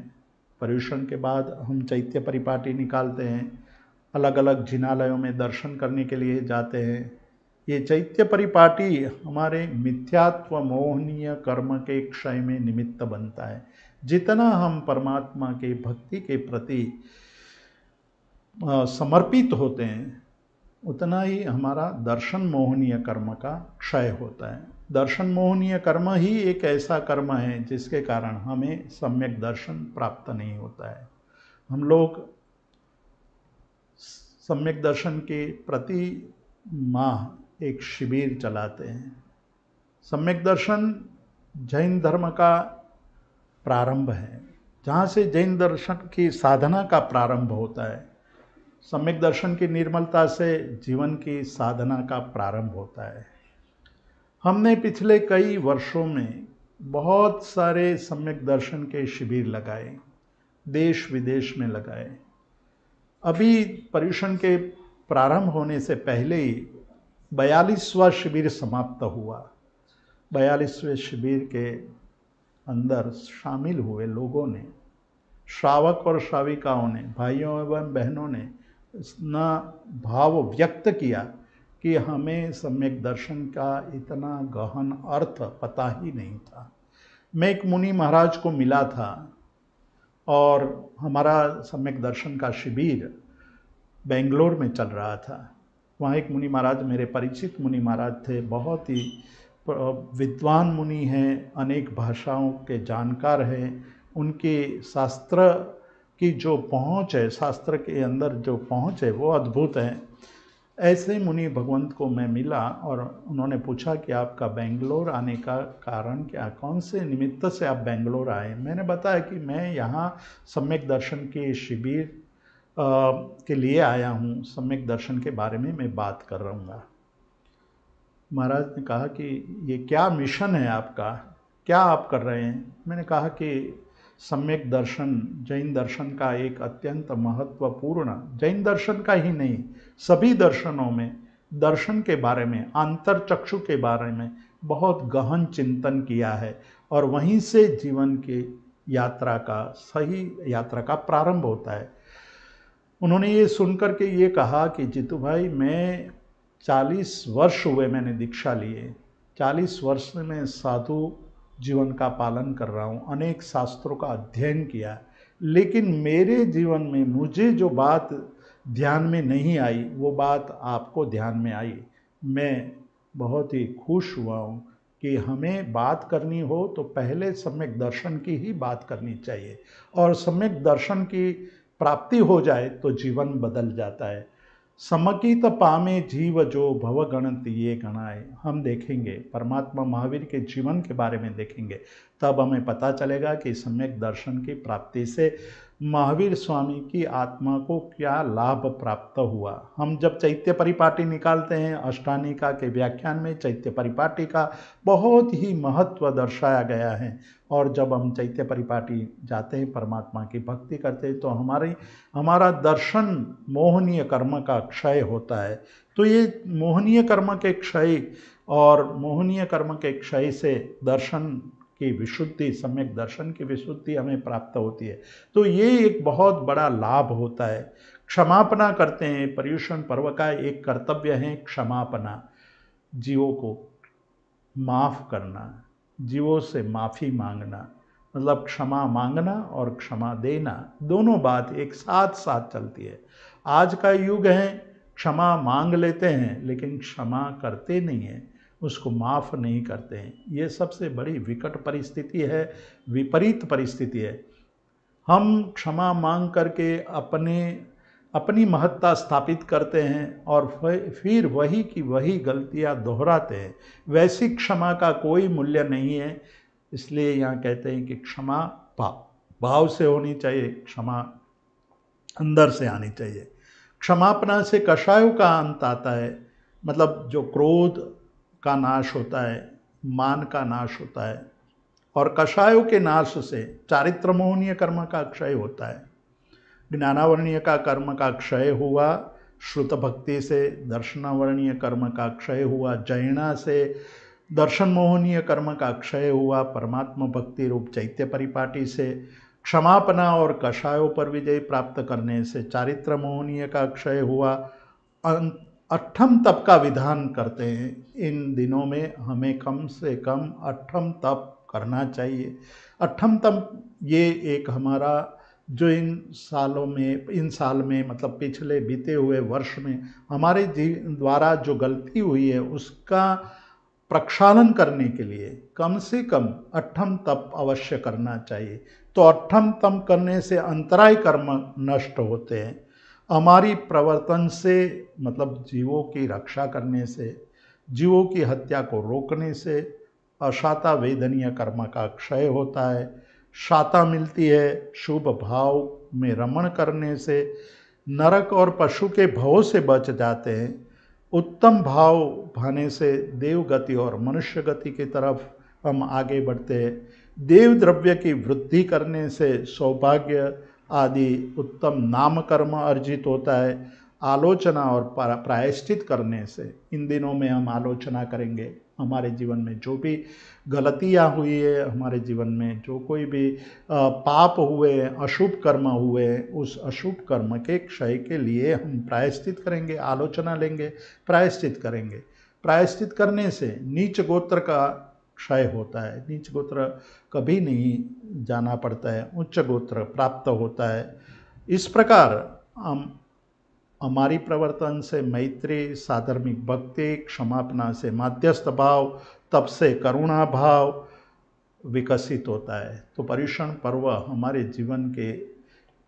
Speaker 1: पर्युषण के बाद हम चैत्य परिपाटी निकालते हैं, अलग अलग जिनालयों में दर्शन करने के लिए जाते हैं। ये चैत्य परिपाटी हमारे मिथ्यात्व मोहनीय कर्म के क्षय में निमित्त बनता है। जितना हम परमात्मा के भक्ति के प्रति समर्पित होते हैं, उतना ही हमारा दर्शन मोहनीय कर्म का क्षय होता है। दर्शन मोहनीय कर्म ही एक ऐसा कर्म है जिसके कारण हमें सम्यक दर्शन प्राप्त नहीं होता है। हम लोग सम्यक दर्शन के प्रति माह एक शिविर चलाते हैं। सम्यक दर्शन जैन धर्म का प्रारंभ है, जहाँ से जैन दर्शन की साधना का प्रारंभ होता है। सम्यक दर्शन की निर्मलता से जीवन की साधना का प्रारंभ होता है। हमने पिछले कई वर्षों में बहुत सारे सम्यक दर्शन के शिविर लगाए, देश विदेश में लगाए। अभी पर्युषण के प्रारंभ होने से पहले ही 42वां शिविर समाप्त हुआ। 42वें शिविर के अंदर शामिल हुए लोगों ने, श्रावक और श्राविकाओं ने, भाइयों एवं बहनों ने इतना भाव व्यक्त किया कि हमें सम्यक दर्शन का इतना गहन अर्थ पता ही नहीं था। मैं एक मुनि महाराज को मिला था और हमारा सम्यक दर्शन का शिविर बेंगलोर में चल रहा था। वहाँ एक मुनि महाराज, मेरे परिचित मुनि महाराज थे, बहुत ही विद्वान मुनि हैं, अनेक भाषाओं के जानकार हैं। उनके शास्त्र की जो पहुँच है, शास्त्र के अंदर जो पहुँच है, वो अद्भुत है। ऐसे मुनि भगवंत को मैं मिला और उन्होंने पूछा कि आपका बेंगलोर आने का कारण क्या, कौन से निमित्त से आप बेंगलोर आए। मैंने बताया कि मैं यहाँ सम्यक दर्शन के शिविर के लिए आया हूँ, सम्यक दर्शन के बारे में मैं बात कर रहूँगा। महाराज ने कहा कि ये क्या मिशन है आपका, क्या आप कर रहे हैं। मैंने कहा कि सम्यक दर्शन जैन दर्शन का एक अत्यंत महत्वपूर्ण, जैन दर्शन का ही नहीं, सभी दर्शनों में दर्शन के बारे में, अंतरचक्षु के बारे में बहुत गहन चिंतन किया है और वहीं से जीवन के यात्रा का, सही यात्रा का प्रारंभ होता है। उन्होंने ये सुनकर के ये कहा कि जीतू भाई, मैं 40 वर्ष हुए मैंने दीक्षा लिए, 40 वर्ष से मैं साधु जीवन का पालन कर रहा हूँ, अनेक शास्त्रों का अध्ययन किया, लेकिन मेरे जीवन में मुझे जो बात ध्यान में नहीं आई वो बात आपको ध्यान में आई। मैं बहुत ही खुश हुआ हूँ कि हमें बात करनी हो तो पहले सम्यक दर्शन की ही बात करनी चाहिए, और सम्यक दर्शन की प्राप्ति हो जाए तो जीवन बदल जाता है। समकित पामे जीव जो भव गणत ये गणाए। हम देखेंगे, परमात्मा महावीर के जीवन के बारे में देखेंगे, तब हमें पता चलेगा कि सम्यक दर्शन की प्राप्ति से महावीर स्वामी की आत्मा को क्या लाभ प्राप्त हुआ। हम जब चैत्य परिपाटी निकालते हैं, अष्टानिका के व्याख्यान में चैत्य परिपाटी का बहुत ही महत्व दर्शाया गया है, और जब हम चैत्य परिपाटी जाते हैं, परमात्मा की भक्ति करते हैं, तो हमारा दर्शन मोहनीय कर्म का क्षय होता है। तो ये मोहनीय कर्म के क्षय और मोहनीय कर्म के क्षय से दर्शन की विशुद्धि, सम्यक दर्शन की विशुद्धि हमें प्राप्त होती है। तो ये एक बहुत बड़ा लाभ होता है। क्षमापना करते हैं, पर्युषण पर्व का एक कर्तव्य है क्षमापना, जीवों को माफ़ करना, जीवों से माफ़ी मांगना, मतलब क्षमा मांगना और क्षमा देना, दोनों बात एक साथ साथ चलती है। आज का युग है, क्षमा मांग लेते हैं लेकिन क्षमा करते नहीं हैं, उसको माफ़ नहीं करते हैं। ये सबसे बड़ी विकट परिस्थिति है, विपरीत परिस्थिति है। हम क्षमा मांग करके अपनी महत्ता स्थापित करते हैं और फिर वही की वही गलतियां दोहराते हैं। वैसी क्षमा का कोई मूल्य नहीं है। इसलिए यहाँ कहते हैं कि क्षमा भाव से होनी चाहिए, क्षमा अंदर से आनी चाहिए। क्षमापना से कषायों का अंत आता है, मतलब जो क्रोध का नाश होता है, मान का नाश होता है, और कषायों के नाश से चारित्र मोहनीय कर्म का क्षय होता है। ज्ञानावर्णीय का कर्म का क्षय हुआ, श्रुत भक्ति से दर्शनावर्णीय कर्म का क्षय हुआ, जैना से दर्शन मोहनीय कर्म का क्षय हुआ, परमात्मा भक्ति रूप चैत्य परिपाटी से क्षमापना और कषायों पर विजय प्राप्त करने से चारित्र मोहनीय का क्षय हुआ। अट्ठम तप का विधान करते हैं। इन दिनों में हमें कम से कम अट्ठम तप करना चाहिए। अट्ठम तप ये एक हमारा जो इन साल में मतलब पिछले बीते हुए वर्ष में हमारे द्वारा जो गलती हुई है उसका प्रक्षालन करने के लिए कम से कम अट्ठम तप अवश्य करना चाहिए। तो अट्ठम तप करने से अंतराय कर्म नष्ट होते हैं। हमारी प्रवर्तन से मतलब जीवों की रक्षा करने से, जीवों की हत्या को रोकने से अशाता वेदनीय कर्म का क्षय होता है। शाता मिलती है, शुभ भाव में रमण करने से नरक और पशु के भव से बच जाते हैं। उत्तम भाव भाने से देव गति और मनुष्य गति की तरफ हम आगे बढ़ते हैं। देव द्रव्य की वृद्धि करने से सौभाग्य आदि उत्तम नाम कर्म अर्जित होता है। आलोचना और प्रायश्चित करने से, इन दिनों में हम आलोचना करेंगे, हमारे जीवन में जो भी गलतियाँ हुई है, हमारे जीवन में जो कोई भी पाप हुए, अशुभ कर्म हुए, उस अशुभ कर्म के क्षय के लिए हम प्रायश्चित करेंगे, आलोचना लेंगे, प्रायश्चित करेंगे। प्रायश्चित करने से नीच गोत्र का क्षय होता है। नीच गोत्र कभी नहीं जाना पड़ता है, उच्च गोत्र प्राप्त होता है। इस प्रकार हम हमारी प्रवर्तन से मैत्री, साधर्मिक भक्ति, क्षमापना से माध्यस्थ भाव, तप से करुणा भाव विकसित होता है। तो पर्युषण पर्व हमारे जीवन के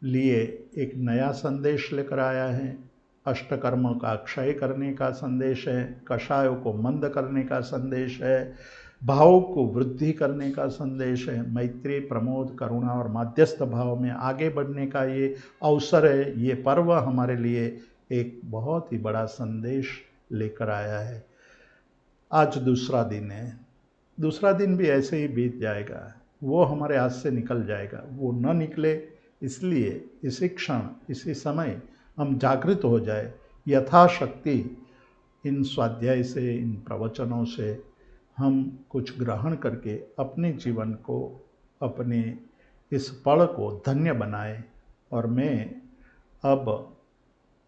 Speaker 1: लिए एक नया संदेश लेकर आया है। अष्टकर्मों का क्षय करने का संदेश है, कषायों को मंद करने का संदेश है, भाव को वृद्धि करने का संदेश है, मैत्री, प्रमोद, करुणा और माध्यस्थ भाव में आगे बढ़ने का ये अवसर है। ये पर्व हमारे लिए एक बहुत ही बड़ा संदेश लेकर आया है। आज दूसरा दिन है, दूसरा दिन भी ऐसे ही बीत जाएगा, वो हमारे हाथ से निकल जाएगा। वो न निकले इसलिए इसी क्षण, इसी समय हम जागृत हो जाए, यथाशक्ति इन स्वाध्याय से, इन प्रवचनों से हम कुछ ग्रहण करके अपने जीवन को, अपने इस पल को धन्य बनाए। और मैं अब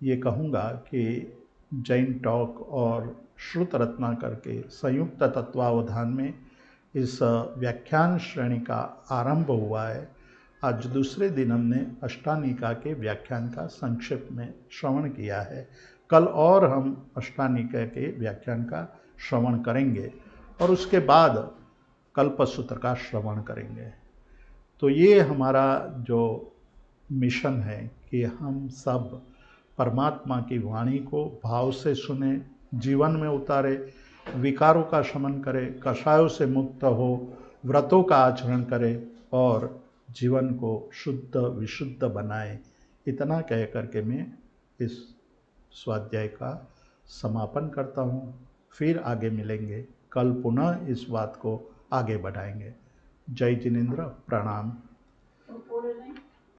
Speaker 1: ये कहूँगा कि जैन टॉक और श्रुत रत्नाकर के संयुक्त तत्वावधान में इस व्याख्यान श्रेणी का आरंभ हुआ है। आज दूसरे दिन हमने अष्टानिका के व्याख्यान का संक्षिप्त में श्रवण किया है। कल और हम अष्टानिका के व्याख्यान का श्रवण करेंगे और उसके बाद कल्पसूत्र का श्रवण करेंगे। तो ये हमारा जो मिशन है कि हम सब परमात्मा की वाणी को भाव से सुने, जीवन में उतारे, विकारों का शमन करे, कषायों से मुक्त हो, व्रतों का आचरण करे और जीवन को शुद्ध विशुद्ध बनाए। इतना कह करके मैं इस स्वाध्याय का समापन करता हूँ। फिर आगे मिलेंगे, कल पुनः इस बात को आगे बढ़ाएंगे। जय जिनेन्द्र, प्रणाम।